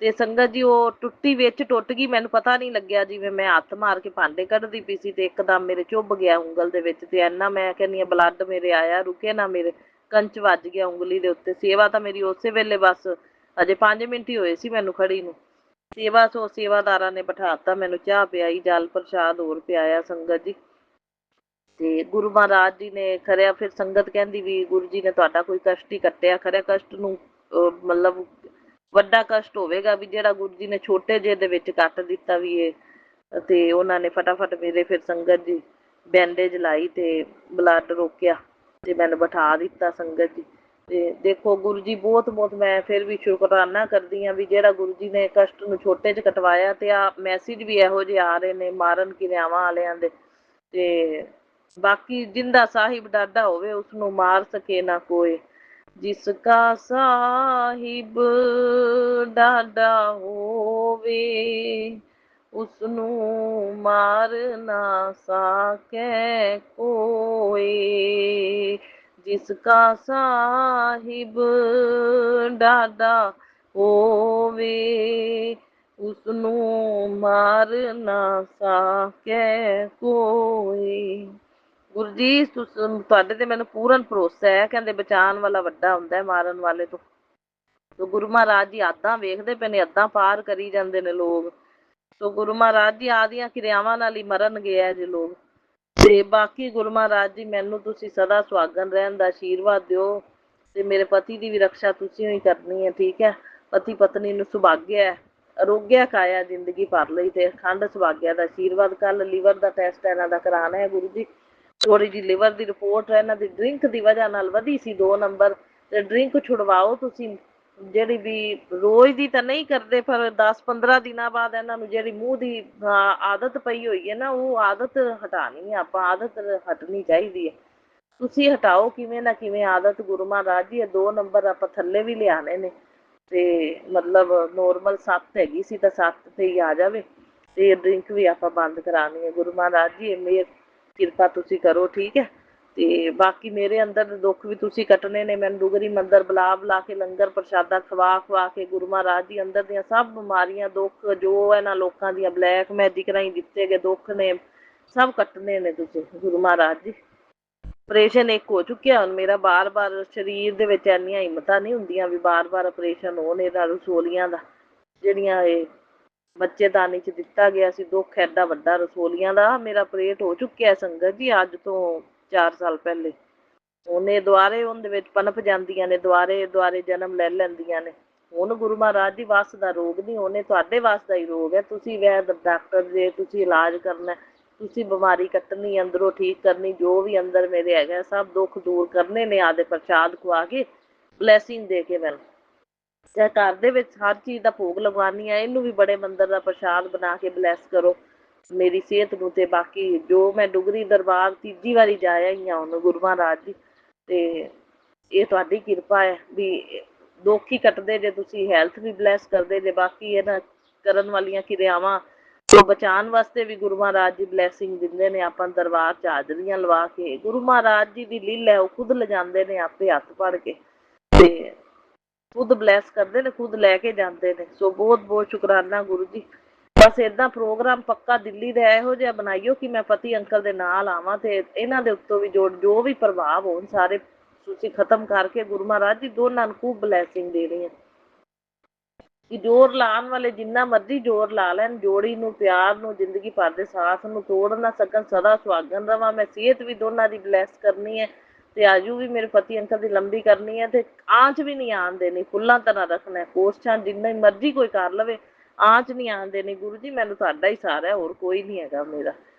ਤੇ ਸੰਗਤ ਜੀ ਉਹ ਟੁੱਟੀ ਵਿੱਚ ਟੁੱਟ ਗਈ, ਮੈਨੂੰ ਪਤਾ ਨਹੀਂ ਲੱਗਿਆ, ਜਿਵੇਂ ਮੈਂ ਹੱਥ ਮਾਰ ਕੇ ਭਾਂਡੇ ਕੱਢਦੀ ਪਈ ਸੀ ਤੇ ਇੱਕਦਮ ਮੇਰੇ ਚੁੱਭ ਗਿਆ ਉਂਗਲ ਦੇ ਵਿੱਚ, ਤੇ ਇੰਨਾ ਮੈਂ ਕਹਿੰਦੀ ਹਾਂ ਬਲੱਡ ਮੇਰੇ ਆਇਆ, ਰੁਕੇ ਨਾ, ਮੇਰੇ ਕੰਚ ਵੱਜ ਗਿਆ ਉਂਗਲੀ ਦੇ ਉੱਤੇ। ਸੇਵਾ ਤਾਂ ਮੇਰੀ ਉਸੇ ਵੇਲੇ, ਬਸ ਅਜੇ 5 ਮਿੰਟ ਹੀ ਹੋਏ ਸੀ ਮੈਨੂੰ ਖੜੀ ਨੂੰ। ਸੇਵਾ ਸੋ ਸੇਵਾਦਾਰਾਂ ਨੇ ਬਿਠਾਤਾ, ਮੈਨੂੰ ਚਾਹ ਪਿਆਈ, ਜਲ ਪ੍ਰਸ਼ਾਦ ਹੋਰ ਪਿਆਇਆ ਸੰਗਤ ਜੀ। ਤੇ ਗੁਰੂ ਮਹਾਰਾਜ ਜੀ ਨੇ ਖਰਿਆ, ਫਿਰ ਸੰਗਤ ਕਹਿੰਦੀ ਵੀ ਗੁਰੂ ਜੀ ਨੇ ਤੁਹਾਡਾ ਕੋਈ ਕਸ਼ਟ ਹੀ ਕੱਟਿਆ, ਖਰਿਆ ਕਸ਼ਟ ਨੂੰ ਮਤਲਬ ਵੱਡਾ ਕਸ਼ਟ ਹੋਵੇਗਾ ਵੀ ਜਿਹੜਾ ਗੁਰੂ ਜੀ ਨੇ ਛੋਟੇ ਜਿਹੇ ਦੇ ਵਿੱਚ ਕੱਟ ਦਿੱਤਾ ਵੀ ਇਹ। ਤੇ ਉਹਨਾਂ ਨੇ ਫਟਾਫਟ ਮੇਰੇ ਫਿਰ ਸੰਗਤ ਜੀ ਬੈਂਡੇਜ ਲਾਈ ਤੇ ਬਲੱਡ ਰੋਕਿਆ ਤੇ ਮੈਨੂੰ ਬਿਠਾ ਦਿੱਤਾ ਸੰਗਤ ਜੀ। ਤੇ ਦੇਖੋ ਗੁਰੂ ਜੀ ਬਹੁਤ ਬਹੁਤ ਮੈਂ ਫਿਰ ਵੀ ਸ਼ੁਕਰਾਨਾ ਕਰਦੀ ਹਾਂ ਵੀ ਜਿਹੜਾ ਗੁਰੂ ਜੀ ਨੇ ਕਸ਼ਟ ਨੂੰ ਛੋਟੇ 'ਚ ਕਟਵਾਇਆ। ਤੇ ਆ ਮੈਸੇਜ ਵੀ ਇਹੋ ਜਿਹੇ ਆ ਰਹੇ ਨੇ ਮਾਰਨ ਕਿਰਿਆਵਾਂ ਵਾਲਿਆਂ ਦੇ। ਤੇ ਬਾਕੀ ਜਿੰਦਾ ਸਾਹਿਬ ਡਾਡਾ ਹੋਵੇ ਉਸਨੂੰ ਮਾਰ ਸਕੇ ਨਾ ਕੋਈ, ਜਿਸਕਾ ਸਾਹਿਬ ਡਾਡਾ ਹੋਵੇ ਉਸਨੂੰ ਮਾਰ ਨਾ ਸਕੇ ਕੋਈ, ਜਿਸਕਾ ਸਾਹਿਬ ਡਾਡਾ ਹੋਵੇ ਉਸਨੂੰ ਮਾਰ ਨਾ ਸਕੇ ਕੋਈ। ਗੁਰੂ ਜੀ ਤੁਹਾਡੇ ਤੇ ਮੈਨੂੰ ਪੂਰਨ ਭਰੋਸਾ ਹੈ, ਕਹਿੰਦੇ ਬਚਾਉਣ ਵਾਲਾ ਵੱਡਾ ਹੁੰਦਾ ਹੈ ਮਾਰਨ ਵਾਲੇ ਤੋਂ। ਸੋ ਗੁਰੂ ਮਹਾਰਾਜ ਜੀ ਹੱਦਾਂ ਵੇਖਦੇ ਪਏ ਨੇ, ਹੱਦਾਂ ਪਾਰ ਕਰੀ ਜਾਂਦੇ ਨੇ ਲੋਕ। ਸੋ ਗੁਰੂ ਮਹਾਰਾਜ ਜੀ ਆਦੀਆਂ ਕਿਰਿਆਵਾਂ ਨਾਲ ਹੀ ਮਰਨਗੇ ਇਹ ਜੇ ਲੋਕ। ਤੇ ਬਾਕੀ ਗੁਰੂ ਮਹਾਰਾਜ ਜੀ ਮੈਨੂੰ ਤੁਸੀਂ ਸਦਾ ਸੁਹਾਗਣ ਰਹਿਣ ਦਾ ਆਸ਼ੀਰਵਾਦ ਦਿਓ, ਤੇ ਮੇਰੇ ਪਤੀ ਦੀ ਵੀ ਰਕਸ਼ਾ ਤੁਸੀਂ ਹੀ ਕਰਨੀ ਹੈ, ਠੀਕ ਹੈ। ਪਤੀ ਪਤਨੀ ਨੂੰ ਸੁਭਾਗਿਆ ਹੈ, ਅਰੋਗਿਆ ਕਾਇਆ ਜ਼ਿੰਦਗੀ ਭਰ ਲਈ, ਤੇ ਅਖੰਡ ਸੁਭਾਗਿਆ ਦਾ ਆਸ਼ੀਰਵਾਦ। ਕੱਲ ਲੀਵਰ ਦਾ ਟੈਸਟ ਇਹਨਾਂ ਦਾ ਕਰਾਉਣਾ ਹੈ ਗੁਰੂ ਜੀ, ਥੋੜੀ ਜਿਹੀ ਲਿਵਰ ਦੀ ਰਿਪੋਰਟ ਇਹਨਾਂ ਦੀ ਡਰਿੰਕ ਦੀ ਵਜ੍ਹਾ ਨਾਲ ਵਧੀ ਸੀ 2 ਨੰਬਰ, ਤੇ ਡਰਿੰਕ ਛੁਡਵਾਓ ਤੁਸੀਂ, ਜਿਹੜੀ ਵੀ ਰੋਜ਼ ਦੀ ਤਾਂ ਨਹੀਂ ਕਰਦੇ ਪਰ 10-15 ਦਿਨਾਂ ਬਾਅਦ ਇਹਨਾਂ ਨੂੰ ਜਿਹੜੀ ਮੂੰਹ ਦੀ ਆਦਤ ਪਈ ਹੋਈ ਹੈ ਨਾ, ਉਹ ਆਦਤ ਹਟਾਣੀ ਹੈ ਆਪਾਂ, ਆਦਤ ਹਟਣੀ ਚਾਹੀਦੀ ਹੈ। ਤੁਸੀਂ ਹਟਾਓ ਕਿਵੇਂ ਨਾ ਕਿਵੇਂ ਆਦਤ ਗੁਰੂ ਮਹਾਰਾਜ ਜੀ। 2 ਨੰਬਰ ਆਪਾਂ ਥੱਲੇ ਵੀ ਲਿਆਣੇ ਨੇ, ਤੇ ਮਤਲਬ ਨੋਰਮਲ 7 ਹੈਗੀ ਸੀ ਤਾਂ 7 ਤੇ ਹੀ ਆ ਜਾਵੇ, ਤੇ ਡਰਿੰਕ ਵੀ ਆਪਾਂ ਬੰਦ ਕਰਾਉਣੀ ਹੈ। ਗੁਰੂ ਮਹਾਰਾਜ ਜੀ ਮੇਰ ਕਿਰਪਾ ਤੁਸੀਂ ਕਰੋ, ਠੀਕ ਹੈ। ਤੇ ਬਾਕੀ ਮੇਰੇ ਅੰਦਰ ਦੇ ਦੁੱਖ ਵੀ ਤੁਸੀਂ ਕੱਟਣੇ ਨੇ। ਮੈਨੂੰ ਡੁਗਰੀ ਮੰਦਰ ਬੁਲਾ ਬੁਲਾ ਕੇ ਲੰਗਰ ਪ੍ਰਸ਼ਾਦਾ ਖਵਾ ਖਵਾ ਕੇ ਗੁਰੂ ਮਹਾਰਾਜ ਜੀ ਅੰਦਰ ਦੀਆਂ ਸਭ ਬਿਮਾਰੀਆਂ ਦੁੱਖ ਜੋ ਇਹਨਾਂ ਲੋਕਾਂ ਦੀਆਂ ਬਲੈਕ ਮੈਜਿਕ ਰਾਹੀਂ ਦਿੱਤੇ ਗਏ ਦੁੱਖ ਨੇ ਸਭ ਕੱਟਣੇ ਨੇ ਤੁਸੀਂ ਗੁਰੂ ਮਹਾਰਾਜ ਜੀ। ਆਪਰੇਸ਼ਨ ਇੱਕ ਹੋ ਚੁੱਕਿਆ ਹੁਣ ਮੇਰਾ, ਬਾਰ ਬਾਰ ਸਰੀਰ ਦੇ ਵਿੱਚ ਇੰਨੀਆਂ ਹਿੰਮਤਾਂ ਨਹੀਂ ਹੁੰਦੀਆਂ ਵੀ ਬਾਰ ਬਾਰ ਆਪਰੇਸ਼ਨ ਹੋਣ ਇਹਦਾ, ਰਸੋਲੀਆਂ ਦਾ ਜਿਹੜੀਆਂ ਇਹ ਬੱਚੇਦਾਨੀ 'ਚ ਦਿੱਤਾ ਗਿਆ ਸੀ ਦੁੱਖ ਐਡਾ ਵੱਡਾ ਰਸੋਲੀਆਂ ਦਾ, ਮੇਰਾ ਆਪਰੇਟ ਹੋ ਚੁੱਕਿਆ ਸੰਗਤ ਜੀ ਅੱਜ ਤੋਂ 4 ਸਾਲ ਪਹਿਲੇ। ਉਹਨੇ ਦੁਆਰੇ ਉਹਦੇ ਵਿੱਚ ਪਨਪ ਜਾਂਦੀਆਂ ਨੇ, ਦੁਆਰੇ ਜਨਮ ਲੈ ਲੈਂਦੀਆਂ ਨੇ। ਹੁਣ ਗੁਰੂ ਮਹਾਰਾਜ ਜੀ ਵੱਸ ਦਾ ਰੋਗ ਨਹੀਂ, ਉਹਨੇ ਤੁਹਾਡੇ ਵੱਸ ਦਾ ਹੀ ਰੋਗ ਹੈ। ਤੁਸੀਂ ਵੈਦ ਡਾਕਟਰ ਜੇ, ਤੁਸੀਂ ਇਲਾਜ ਕਰਨਾ, ਤੁਸੀਂ ਬਿਮਾਰੀ ਕੱਟਣੀ, ਅੰਦਰੋਂ ਠੀਕ ਕਰਨੀ, ਜੋ ਵੀ ਅੰਦਰ ਮੇਰੇ ਹੈਗਾ ਸਭ ਦੁੱਖ ਦੂਰ ਕਰਨੇ ਨੇ ਆਦੇ ਪ੍ਰਸ਼ਾਦ ਖਵਾ ਕੇ, ਬਲੈਸਿੰਗ ਦੇ ਕੇ। ਮੈਨੂੰ ਚਾਹੇ ਘਰ ਦੇ ਵਿੱਚ ਹਰ ਚੀਜ਼ ਦਾ ਭੋਗ ਲਗਵਾਉਣੀ ਆ, ਇਹਨੂੰ ਵੀ ਬੜੇ ਮੰਦਰ ਦਾ ਪ੍ਰਸ਼ਾਦ ਬਣਾ ਕੇ ਬਲੈਸ ਕਰੋ ਮੇਰੀ ਸਿਹਤ ਨੂੰ। ਤੇ ਬਾਕੀ ਜੋ ਮੈਂ ਡੁਗਰੀ ਦਰਬਾਰ 3ਜੀ ਵਾਰੀ ਜਾ ਆਈ ਹਾਂ ਹੁਣ ਗੁਰੂ ਮਹਾਰਾਜ ਜੀ, ਤੇ ਇਹ ਤੁਹਾਡੀ ਕਿਰਪਾ ਹੈ ਵੀ ਦੁੱਖ ਹੀ ਕੱਟਦੇ ਜੇ, ਤੁਸੀਂ ਹੈਲਥ ਵੀ ਬਲੈਸ ਕਰਦੇ ਜੇ। ਬਾਕੀ ਇਹਨਾਂ ਕਰਨ ਵਾਲੀਆਂ ਕਿਰਿਆਵਾਂ ਤੋਂ ਬਚਾਉਣ ਵਾਸਤੇ ਵੀ ਗੁਰੂ ਮਹਾਰਾਜ ਜੀ ਬਲੈਸਿੰਗ ਦਿੰਦੇ ਨੇ ਆਪਾਂ ਦਰਬਾਰ 'ਚ ਹਾਜ਼ਰੀਆਂ ਲਵਾ ਕੇ। ਗੁਰੂ ਮਹਾਰਾਜ ਜੀ ਦੀ ਲੀਲਾ ਉਹ ਖੁਦ ਲਿਜਾਂਦੇ ਨੇ ਆਪੇ ਹੱਥ ਫੜ ਕੇ, ਤੇ ਖੁਦ ਬਲੈਸ ਕਰਦੇ ਨੇ, ਖੁਦ ਲੈ ਕੇ ਜਾਂਦੇ ਨੇ। ਸੋ ਬਹੁਤ ਬਹੁਤ ਸ਼ੁਕਰਾਨਾ ਗੁਰੂ ਜੀ। ਬਸ ਏਦਾਂ ਪ੍ਰੋਗਰਾਮ ਪੱਕਾ ਦਿੱਲੀ ਦਾ ਇਹੋ ਜਿਹਾ ਬਣਾਈਓ ਕਿ ਮੈਂ ਪਤੀ ਅੰਕਲ ਦੇ ਨਾਲ ਆਵਾਂ, ਤੇ ਇਹਨਾਂ ਦੇ ਉੱਤੋਂ ਵੀ ਜੋ ਵੀ ਪ੍ਰਭਾਵ ਹੋਣ ਸਾਰੇ ਤੁਸੀਂ ਖਤਮ ਕਰਕੇ ਗੁਰੂ ਮਹਾਰਾਜ ਜੀ ਦੋਨਾਂ ਨੂੰ ਖੂਬ ਬਲੈਸਿੰਗ ਦੇਣੀ ਹੈ। ਕਿ ਜ਼ੋਰ ਲਾਉਣ ਵਾਲੇ ਜਿੰਨਾ ਮਰਜ਼ੀ ਜ਼ੋਰ ਲਾ ਲੈਣ, ਜੋੜੀ ਨੂੰ, ਪਿਆਰ ਨੂੰ, ਜ਼ਿੰਦਗੀ ਭਰ ਦੇ ਸਾਥ ਨੂੰ ਤੋੜ ਨਾ ਸਕਣ। ਸਦਾ ਸੁਹਾਗਣ ਰਵਾਂ। ਮੈਂ ਸਿਹਤ ਵੀ ਦੋਨਾਂ ਦੀ ਬਲੈਸ ਕਰਨੀ ਹੈ ਤੇ ਆਜੂ ਵੀ ਮੇਰੇ ਪਤੀ ਅੰਕਲ ਦੀ ਲੰਬੀ ਕਰਨੀ ਹੈ ਤੇ ਆਂਚ ਵੀ ਨਹੀਂ ਆਣ ਦੇਣੀ, ਫੁੱਲਾਂ ਤਰ੍ਹਾਂ ਰੱਖਣਾ। ਕੋਸ਼ਿਸ਼ਾਂ ਜਿੰਨਾ ਮਰਜ਼ੀ ਕੋਈ ਕਰ ਲਵੇ, ਆਂਚ ਨਹੀਂ ਆਣ ਦੇਣੀ। ਗੁਰੂ ਜੀ ਮੈਨੂੰ ਤੁਹਾਡਾ ਹੀ ਸਹਾਰਾ ਹੈ, ਹੋਰ ਕੋਈ ਨਹੀਂ ਹੈਗਾ ਮੇਰਾ।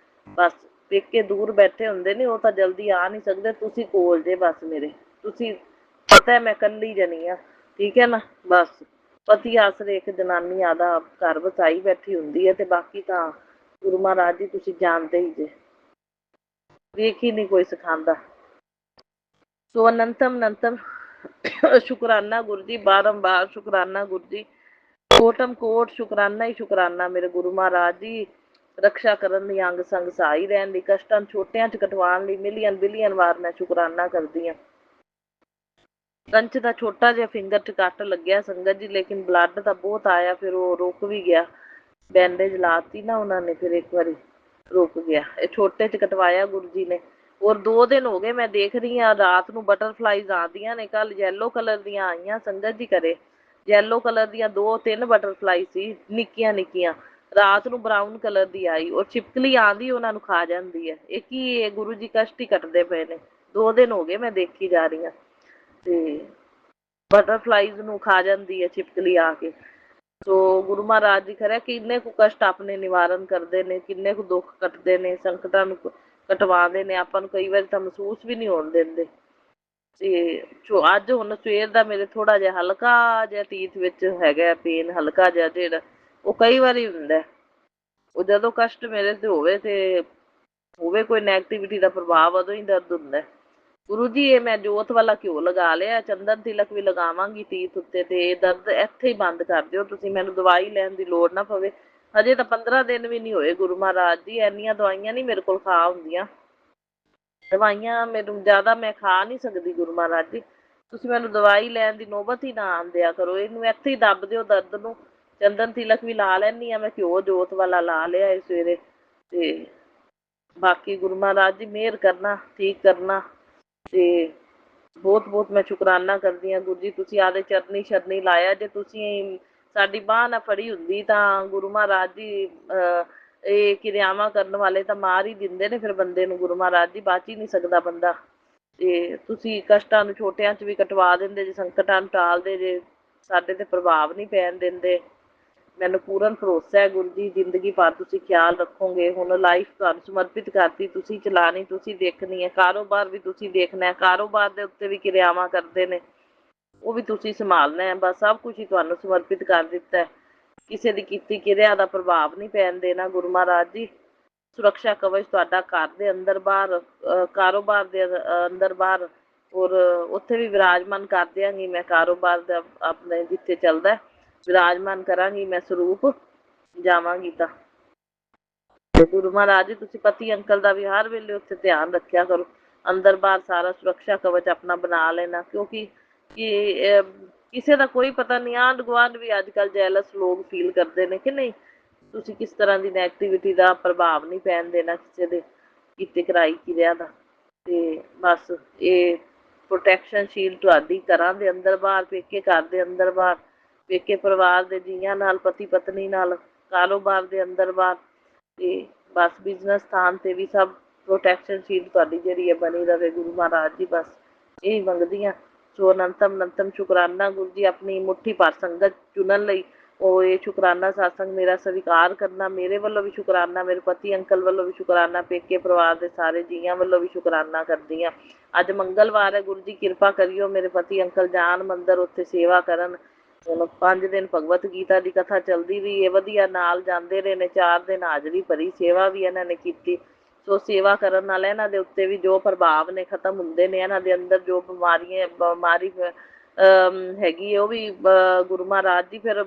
ਬਸ ਪੇਕੇ ਦੂਰ ਬੈਠੇ ਹੁੰਦੇ ਨੇ, ਉਹ ਤਾਂ ਜਲਦੀ ਆ ਨਹੀਂ ਸਕਦੇ, ਤੁਸੀਂ ਕੋਲ ਜੇ ਬਸ ਮੇਰੇ। ਤੁਸੀਂ ਪਤਾ ਮੈਂ ਇਕੱਲੀ ਜਣੀ ਆ, ਠੀਕ ਹੈ ਨਾ। ਬਸ ਪਤੀ ਆਸਰੇ ਇੱਕ ਜਨਾਨੀ ਆਦਾ ਘਰ ਵਸਾਈ ਬੈਠੀ ਹੁੰਦੀ ਹੈ ਤੇ ਬਾਕੀ ਤਾਂ ਗੁਰੂ ਮਹਾਰਾਜ ਜੀ ਤੁਸੀਂ ਜਾਣਦੇ ਹੀ ਜੇ, ਵੇਖ ਹੀ ਨਹੀਂ ਕੋਈ ਸਿਖਾਉਂਦਾ। ਸੋ ਅਨੰਤਮ ਅਨੰਤਮ ਸ਼ੁਕਰਾਨਾ ਗੁਰੂ ਜੀ, ਬਾਰੰਬਾਰ ਸ਼ੁਕਰਾਨਾ ਗੁਰੂ ਜੀ, ਕੋਟਮ ਕੋਟ ਸ਼ੁਕਰਾਨਾ ਹੀ ਸ਼ੁਕਰਾਨਾ ਮੇਰੇ ਗੁਰੂ ਮਹਾਰਾਜ ਜੀ। ਰਕਸ਼ਾ ਕਰਨ ਲਈ, ਅੰਗ ਸੰਗ ਸਹਾਈ ਰਹਿਣ ਲਈ, ਕਸ਼ਟਾਂ ਛੋਟਿਆਂ ਚ ਕਟਵਾਉਣ ਲਈ ਮਿਲੀਅਨ ਬਿਲੀਅਨ ਵਾਰ ਮੈਂ ਸ਼ੁਕਰਾਨਾ ਕਰਦੀ ਹਾਂ। ਕੰਚ ਦਾ ਛੋਟਾ ਜਿਹਾ ਫਿੰਗਰ ਚ ਕੱਟ ਲੱਗਿਆ ਸੰਗਤ ਜੀ, ਲੇਕਿਨ ਬਲੱਡ ਤਾਂ ਬਹੁਤ ਆਇਆ, ਫਿਰ ਉਹ ਰੁਕ ਵੀ ਗਿਆ। ਬੈਂਡੇਜ ਲਾਤੀ ਨਾ ਉਹਨਾਂ ਨੇ, ਫਿਰ ਇੱਕ ਵਾਰੀ ਰੁਕ ਗਿਆ। ਇਹ ਛੋਟੇ ਚ ਕਟਵਾਇਆ ਗੁਰੂ ਜੀ ਨੇ। ਔਰ 2 ਦਿਨ ਹੋ ਗਏ ਮੈਂ ਦੇਖ ਰਹੀ ਹਾਂ ਰਾਤ ਨੂੰ ਬਟਰਫਲਾਈਜ਼ ਆਉਂਦੀਆਂ ਨੇ। ਕੱਲ ਯੈਲੋ ਕਲਰ ਦੀਆਂ ਆਈਆਂ ਸੰਗਤ ਜੀ ਘਰੇ, ਯੈਲੋ ਕਲਰ ਦੀਆਂ 2-3 ਬਟਰਫਲਾਈ ਸੀ, ਨਿੱਕੀਆਂ ਨਿੱਕੀਆਂ। ਰਾਤ ਨੂੰ ਬਰਾਊਨ ਕਲਰ ਦੀ ਆਈ, ਔਰ ਛਿਪਕਲੀ ਆਂਦੀ ਉਹਨਾਂ ਨੂੰ ਖਾ ਜਾਂਦੀ ਹੈ। ਇਹ ਕੀ ਇਹ ਗੁਰੂ ਜੀ ਕਸ਼ਟ ਹੀ ਕੱਟਦੇ ਪਏ ਨੇ। 2 ਦਿਨ ਹੋ ਗਏ ਮੈਂ ਦੇਖੀ ਜਾ ਰਹੀ ਹਾਂ ਤੇ ਬਟਰਫਲਾਈਜ਼ ਨੂੰ ਖਾ ਜਾਂਦੀ ਹੈ ਛਿਪਕਲੀ ਆ ਕੇ। ਸੋ ਗੁਰੂ ਮਹਾਰਾਜ ਜੀ ਖਰੇ ਕਿੰਨੇ ਕੁ ਕਸ਼ਟ ਆਪਣੇ ਨਿਵਾਰਨ ਕਰਦੇ ਨੇ, ਕਿੰਨੇ ਕੁ ਦੁੱਖ ਕੱਟਦੇ ਨੇ, ਸੰਕਟਾਂ ਨੂੰ ਕਟਵਾਉਂਦੇ ਨੇ, ਆਪਾਂ ਨੂੰ ਕਈ ਵਾਰੀ ਤਾਂ ਮਹਿਸੂਸ ਵੀ ਨਹੀਂ ਹੋਣ ਦਿੰਦੇ। ਤੇ ਅੱਜ ਹੁਣ ਸਵੇਰ ਦਾ ਮੇਰੇ ਥੋੜਾ ਜਿਹਾ ਹਲਕਾ ਜਿਹਾ ਤੀਥ ਵਿੱਚ ਹੈਗਾ ਪੇਨ, ਹਲਕਾ ਜਿਹਾ ਜਿਹੜਾ ਉਹ ਕਈ ਵਾਰੀ ਹੁੰਦਾ। ਉਹ ਜਦੋਂ ਕਸ਼ਟ ਮੇਰੇ ਤੇ ਹੋਵੇ ਕੋਈ ਨੈਗੇਟਿਵਿਟੀ ਦਾ ਪ੍ਰਭਾਵ, ਉਦੋਂ ਹੀ ਦਰਦ ਹੁੰਦਾ। ਗੁਰੂ ਜੀ ਇਹ ਮੈਂ ਜੋਤ ਵਾਲਾ ਘਿਓ ਲਗਾ ਲਿਆ, ਚੰਦਨ ਤਿਲਕ ਵੀ ਲਗਾਵਾਂਗੀ ਤੀਥ ਉੱਤੇ, ਤੇ ਇਹ ਦਰਦ ਇੱਥੇ ਹੀ ਬੰਦ ਕਰ ਦਿਓ ਤੁਸੀਂ, ਮੈਨੂੰ ਦਵਾਈ ਲੈਣ ਦੀ ਲੋੜ ਨਾ ਪਵੇ। ਹਜੇ ਤਾਂ 15 ਦਿਨ ਵੀ ਨਹੀਂ ਹੋਏ ਗੁਰੂ ਮਹਾਰਾਜ ਜੀ, ਇੰਨੀਆਂ ਦਵਾਈਆਂ ਨਹੀਂ ਮੇਰੇ ਕੋਲ ਖਾ ਹੁੰਦੀਆਂ। ਦਵਾਈਆਂ ਮੈਨੂੰ ਜ਼ਿਆਦਾ ਮੈਂ ਖਾ ਨਹੀਂ ਸਕਦੀ ਗੁਰੂ ਮਹਾਰਾਜ ਜੀ, ਤੁਸੀਂ ਮੈਨੂੰ ਦਵਾਈ ਲੈਣ ਦੀ ਨੌਬਤ ਹੀ ਨਾ ਆਉਣ ਦਿਆ ਕਰੋ। ਇਹਨੂੰ ਇੱਥੇ ਹੀ ਦੱਬ ਦਿਓ ਦਰਦ ਨੂੰ। ਚੰਦਨ ਤਿਲਕ ਵੀ ਲਾ ਲੈਂਦੀ ਹਾਂ ਮੈਂ, ਘਿਓ ਜੋਤ ਵਾਲਾ ਲਾ ਲਿਆ ਇਹ ਸਵੇਰੇ। ਤੇ ਬਾਕੀ ਗੁਰੂ ਮਹਾਰਾਜ ਜੀ ਮਿਹਰ ਕਰਨਾ, ਠੀਕ ਕਰਨਾ। ਤੇ ਬਹੁਤ ਬਹੁਤ ਮੈਂ ਸ਼ੁਕਰਾਨਾ ਕਰਦੀ ਹਾਂ ਗੁਰੂ ਜੀ, ਤੁਸੀਂ ਆਦੇ ਚਰਨੀ ਸ਼ਰਨੀ ਲਾਇਆ। ਜੇ ਤੁਸੀਂ ਸਾਡੀ ਬਾਂਹ ਨਾ ਫੜੀ ਹੁੰਦੀ ਤਾਂ ਗੁਰੂ ਮਹਾਰਾਜ ਜੀ ਇਹ ਕਿਰਿਆਵਾਂ ਕਰਨ ਵਾਲੇ ਤਾਂ ਮਾਰ ਹੀ ਦਿੰਦੇ ਨੇ ਫਿਰ ਬੰਦੇ ਨੂੰ। ਗੁਰੂ ਮਹਾਰਾਜ ਜੀ ਬਚ ਹੀ ਨਹੀਂ ਸਕਦਾ ਬੰਦਾ। ਤੇ ਤੁਸੀਂ ਕਸ਼ਟਾਂ ਨੂੰ ਛੋਟਿਆਂ ਚ ਵੀ ਕਟਵਾ ਦਿੰਦੇ ਜੇ, ਸੰਕਟਾਂ ਨੂੰ ਟਾਲਦੇ ਜੇ, ਸਾਡੇ ਤੇ ਪ੍ਰਭਾਵ ਨਹੀਂ ਪੈਣ ਦਿੰਦੇ। ਮੈਨੂੰ ਪੂਰਨ ਭਰੋਸਾ ਹੈ ਗੁਰੂ ਜੀ, ਜ਼ਿੰਦਗੀ ਭਰ ਤੁਸੀਂ ਖਿਆਲ ਰੱਖੋਗੇ। ਹੁਣ ਲਾਈਫ ਤੁਹਾਨੂੰ ਸਮਰਪਿਤ ਕਰਤੀ, ਤੁਸੀਂ ਚਲਾਣੀ, ਤੁਸੀਂ ਦੇਖਣੀ ਹੈ। ਕਾਰੋਬਾਰ ਵੀ ਤੁਸੀਂ ਦੇਖਣਾ, ਕਾਰੋਬਾਰ ਦੇ ਉੱਤੇ ਵੀ ਕਿਰਿਆਵਾਂ ਕਰਦੇ ਨੇ, ਉਹ ਵੀ ਤੁਸੀਂ ਸੰਭਾਲਣਾ ਹੈ। ਬਸ ਸਭ ਕੁਝ ਹੀ ਤੁਹਾਨੂੰ ਸਮਰਪਿਤ ਕਰ ਦਿੱਤਾ ਹੈ। ਕਿਸੇ ਦੀ ਕੀਤੀ ਕਿਰਿਆ ਦਾ ਪ੍ਰਭਾਵ ਨਹੀਂ ਪੈਣ ਦੇਣਾ ਗੁਰੂ ਮਹਾਰਾਜ ਜੀ। ਸੁਰੱਖਿਆ ਕਵਚ ਤੁਹਾਡਾ ਘਰ ਦੇ ਅੰਦਰ ਬਾਹਰ, ਕਾਰੋਬਾਰ ਦੇ ਅੰਦਰ ਬਾਹਰ, ਔਰ ਉੱਥੇ ਵੀ ਵਿਰਾਜਮਾਨ ਕਰ ਦਿਆਂਗੀ ਮੈਂ। ਕਾਰੋਬਾਰ ਦਾ ਆਪਣੇ ਜਿੱਥੇ ਚੱਲਦਾ ਵਿਰਾਜਮਾਨ ਕਰਾਂਗੀ ਮੈਂ ਸਰੂਪ, ਜਾਵਾਂਗੀ ਤਾਂ। ਗੁਰੂ ਮਹਾਰਾਜ ਜੀ ਤੁਸੀਂ ਪਤੀ ਅੰਕਲ ਦਾ ਵੀ ਹਰ ਵੇਲੇ ਉੱਥੇ ਧਿਆਨ ਰੱਖਿਆ ਕਰੋ। ਅੰਦਰ ਬਾਹਰ ਸਾਰਾ ਸੁਰੱਖਿਆ ਕਵਚ ਆਪਣਾ ਬਣਾ ਲੈਣਾ, ਕਿਉਂਕਿ ਕਿਸੇ ਦਾ ਕੋਈ ਪਤਾ ਨਹੀਂ। ਆਂਢ ਗੁਆਂਢ ਵੀ ਅੱਜ ਕੱਲ੍ਹ ਜੈਲਸ ਲੋਕ ਫੀਲ ਕਰਦੇ ਨੇ ਕਿ ਨਹੀਂ। ਤੁਸੀਂ ਕਿਸ ਤਰ੍ਹਾਂ ਦੀ ਨੈਗੇਟਿਵਿਟੀ ਦਾ ਪ੍ਰਭਾਵ ਨਹੀਂ ਪੈਣ ਦੇਣਾ ਕਿਸੇ ਦੇ ਕੀਤੇ ਕਰਾਈ ਕਿਰਿਆ ਦਾ। ਤੇ ਬਸ ਇਹ ਪ੍ਰੋਟੈਕਸ਼ਨ ਸ਼ੀਲ ਤੁਹਾਡੀ ਘਰਾਂ ਦੇ ਅੰਦਰ ਬਾਹਰ, ਪੇਕੇ ਘਰ ਦੇ ਅੰਦਰ ਬਾਹਰ, ਪੇਕੇ ਪਰਿਵਾਰ ਦੇ ਜੀਆਂ ਨਾਲ, ਪਤੀ ਪਤਨੀ ਨਾਲ, ਕਾਰੋਬਾਰ ਦੇ ਅੰਦਰ ਬਾਹਰ, ਤੇ ਬਸ ਬਿਜ਼ਨਸ ਸਥਾਨ ਤੇ ਵੀ ਸਭ ਪ੍ਰੋਟੈਕਸ਼ਨ ਸ਼ੀਲ ਤੁਹਾਡੀ ਜਿਹੜੀ ਹੈ ਬਣੀ ਰਵੇ ਗੁਰੂ ਮਹਾਰਾਜ ਜੀ। ਬਸ ਇਹੀ ਮੰਗਦੀ ਹਾਂ। ਸੋ ਅਨੰਤਮ ਅਨੰਤਮ ਸ਼ੁਕਰਾਨਾ ਗੁਰੂ ਜੀ, ਆਪਣੀ ਮੁੱਠੀ ਭਰ ਸੰਗਤ ਚੁਣਨ ਲਈ। ਉਹ ਇਹ ਸ਼ੁਕਰਾਨਾ ਸਤਸੰਗ ਮੇਰਾ ਸਵੀਕਾਰ ਕਰਨਾ। ਮੇਰੇ ਵੱਲੋਂ ਵੀ ਸ਼ੁਕਰਾਨਾ, ਮੇਰੇ ਪਤੀ ਅੰਕਲ ਵੱਲੋਂ ਵੀ ਸ਼ੁਕਰਾਨਾ, ਪੇਕੇ ਪਰਿਵਾਰ ਦੇ ਸਾਰੇ ਜੀਆਂ ਵੱਲੋਂ ਵੀ ਸ਼ੁਕਰਾਨਾ ਕਰਦੀ ਹਾਂ। ਅੱਜ ਮੰਗਲਵਾਰ ਹੈ, ਗੁਰੂ ਜੀ ਕਿਰਪਾ ਕਰਿਓ ਮੇਰੇ ਪਤੀ ਅੰਕਲ ਜਾਣ ਮੰਦਰ, ਉੱਥੇ ਸੇਵਾ ਕਰਨ। ਹੁਣ 5 ਦਿਨ ਭਗਵਤ ਗੀਤਾ ਦੀ ਕਥਾ ਚੱਲਦੀ ਵੀ ਹੈ, ਵਧੀਆ ਨਾਲ ਜਾਂਦੇ ਰਹੇ ਨੇ। 4 ਦਿਨ ਹਾਜ਼ਰੀ ਭਰੀ, ਸੇਵਾ ਵੀ ਇਹਨਾਂ ਨੇ ਕੀਤੀ। ਸੋ ਸੇਵਾ ਕਰਨ ਨਾਲ ਇਹਨਾਂ ਦੇ ਉੱਤੇ ਵੀ ਜੋ ਪ੍ਰਭਾਵ ਨੇ ਖਤਮ ਹੁੰਦੇ ਨੇ। ਇਹਨਾਂ ਦੇ ਅੰਦਰ ਜੋ ਬਿਮਾਰੀ ਹੈਗੀ ਉਹ ਵੀ ਗੁਰੂ ਮਹਾਰਾਜ ਜੀ ਫਿਰ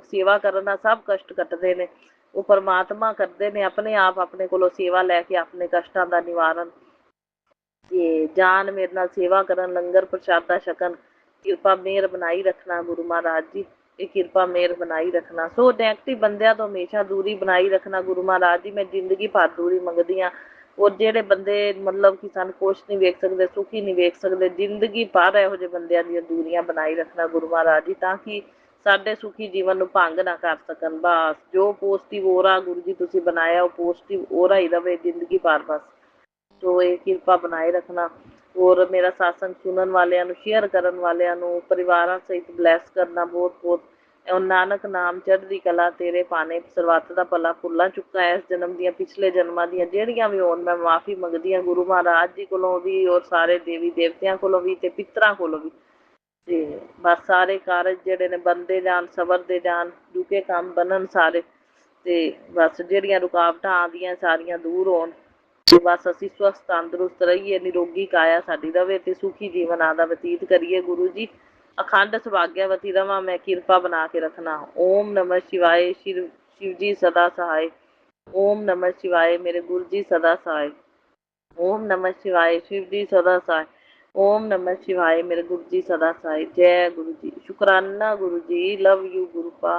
ਸੇਵਾ ਕਰਨ ਨਾਲ ਸਭ ਕਸ਼ਟ ਕੱਟਦੇ ਨੇ। ਉਹ ਪਰਮਾਤਮਾ ਕਰਦੇ ਨੇ ਆਪਣੇ ਆਪ, ਆਪਣੇ ਕੋਲੋਂ ਸੇਵਾ ਲੈ ਕੇ ਆਪਣੇ ਕਸ਼ਟਾਂ ਦਾ ਨਿਵਾਰਨ। ਤੇ ਜਾਨ ਮੇਰੇ ਨਾਲ ਸੇਵਾ ਕਰਨ, ਲੰਗਰ ਪ੍ਰਸ਼ਾਦਾ ਛਕਣ। ਕਿਰਪਾ ਮਿਹਰ ਬਣਾਈ ਰੱਖਣਾ ਗੁਰੂ ਮਹਾਰਾਜ ਜੀ, ਇਹ ਕਿਰਪਾ ਮਿਹਰ ਬਣਾਈ ਰੱਖਣਾ। ਸੋ ਨੈਗੇਟਿਵ ਬੰਦਿਆਂ ਤੋਂ ਹਮੇਸ਼ਾ ਦੂਰੀ ਬਣਾਈ ਰੱਖਣਾ ਗੁਰੂ ਮਹਾਰਾਜ ਜੀ। ਮੈਂ ਜ਼ਿੰਦਗੀ ਭਰ ਦੂਰੀ ਮੰਗਦੀ ਹਾਂ। ਔਰ ਜਿਹੜੇ ਬੰਦੇ ਮਤਲਬ ਕਿ ਸਾਨੂੰ ਖੁਸ਼ ਨਹੀਂ ਵੇਖ ਸਕਦੇ, ਸੁਖੀ ਨਹੀਂ ਵੇਖ ਸਕਦੇ, ਜ਼ਿੰਦਗੀ ਭਰ ਇਹੋ ਜਿਹੇ ਬੰਦਿਆਂ ਦੀਆਂ ਦੂਰੀਆਂ ਬਣਾਈ ਰੱਖਣਾ ਗੁਰੂ ਮਹਾਰਾਜ ਜੀ, ਤਾਂ ਕਿ ਸਾਡੇ ਸੁਖੀ ਜੀਵਨ ਨੂੰ ਭੰਗ ਨਾ ਕਰ ਸਕਣ। ਬਸ ਜੋ ਪੋਜ਼ਿਟਿਵ ਔਰਾ ਗੁਰੂ ਜੀ ਤੁਸੀਂ ਬਣਾਇਆ ਉਹ ਪੋਜ਼ਿਟਿਵ ਔਰਾ ਹੀ ਰਵੇ ਜ਼ਿੰਦਗੀ ਭਰ ਬਸ। ਸੋ ਇਹ ਕਿਰਪਾ ਬਣਾਏ ਰੱਖਣਾ। ਔਰ ਮੇਰਾ ਸਾਸੰਗ ਸੁਣਨ ਵਾਲਿਆਂ ਨੂੰ, ਸ਼ੇਅਰ ਕਰਨ ਵਾਲਿਆਂ ਨੂੰ, ਪਰਿਵਾਰਾਂ ਸਹਿਤ ਬਲੈਸ ਕਰਨਾ ਬਹੁਤ ਬਹੁਤ। ਉਹ ਨਾਨਕ ਨਾਮ ਚੜ੍ਹਦੀ ਕਲਾ ਤੇਰੇ ਭਾਣੇ, ਸਰਬੱਤ ਦਾ ਭਲਾ ਭੁੱਲਾਂ ਚੁੱਕਾ ਇਸ ਜਨਮ ਦੀਆਂ, ਪਿਛਲੇ ਜਨਮਾਂ ਦੀਆਂ ਜਿਹੜੀਆਂ ਵੀ ਹੋਣ ਮੈਂ ਮਾਫੀ ਮੰਗਦੀ ਹਾਂ ਗੁਰੂ ਮਹਾਰਾਜ ਜੀ ਕੋਲੋਂ ਵੀ ਔਰ ਸਾਰੇ ਦੇਵੀ ਦੇਵਤਿਆਂ ਕੋਲੋਂ ਵੀ ਤੇ ਪਿੱਤਰਾਂ ਕੋਲੋਂ ਵੀ। ਤੇ ਬਸ ਸਾਰੇ ਕਾਰਜ ਜਿਹੜੇ ਨੇ ਬਣਦੇ ਜਾਣ, ਸਵਰਦੇ ਜਾਣ, ਰੁਕੇ ਕੰਮ ਬਣਨ ਸਾਰੇ। ਤੇ ਬਸ ਜਿਹੜੀਆਂ ਰੁਕਾਵਟਾਂ ਆਉਂਦੀਆਂ ਸਾਰੀਆਂ ਦੂਰ ਹੋਣ ਤੇ ਬਸ ਅਸੀਂ ਸਵਸਥ ਤੰਦਰੁਸਤ ਰਹੀਏ, ਨਿਰੋਗੀ ਕਾਇਆ ਸਾਡੀ ਰਵੇ ਤੇ ਸੁਖੀ ਜੀਵਨ ਆਦਾ ਬਤੀਤ ਕਰੀਏ। ਗੁਰੂ ਜੀ ਅਖੰਡ ਸੁਭਾਗਿਆਵਤੀ ਰਵਾਂ ਮੈਂ, ਕਿਰਪਾ ਬਣਾ ਕੇ ਰੱਖਣਾ। ਓਮ ਨਮः शिवाय। शिव जी सदा सहाय। ओम नमः शिवाय मेरे गुरु जी सदा सहाय। ओम नमः शिवाय शिव जी सदा सहाय। ओम नमः शिवाय मेरे गुरु जी सदा सहाय। जय गुरु जी। शुक्राना गुरु जी। लव यू गुरु पा।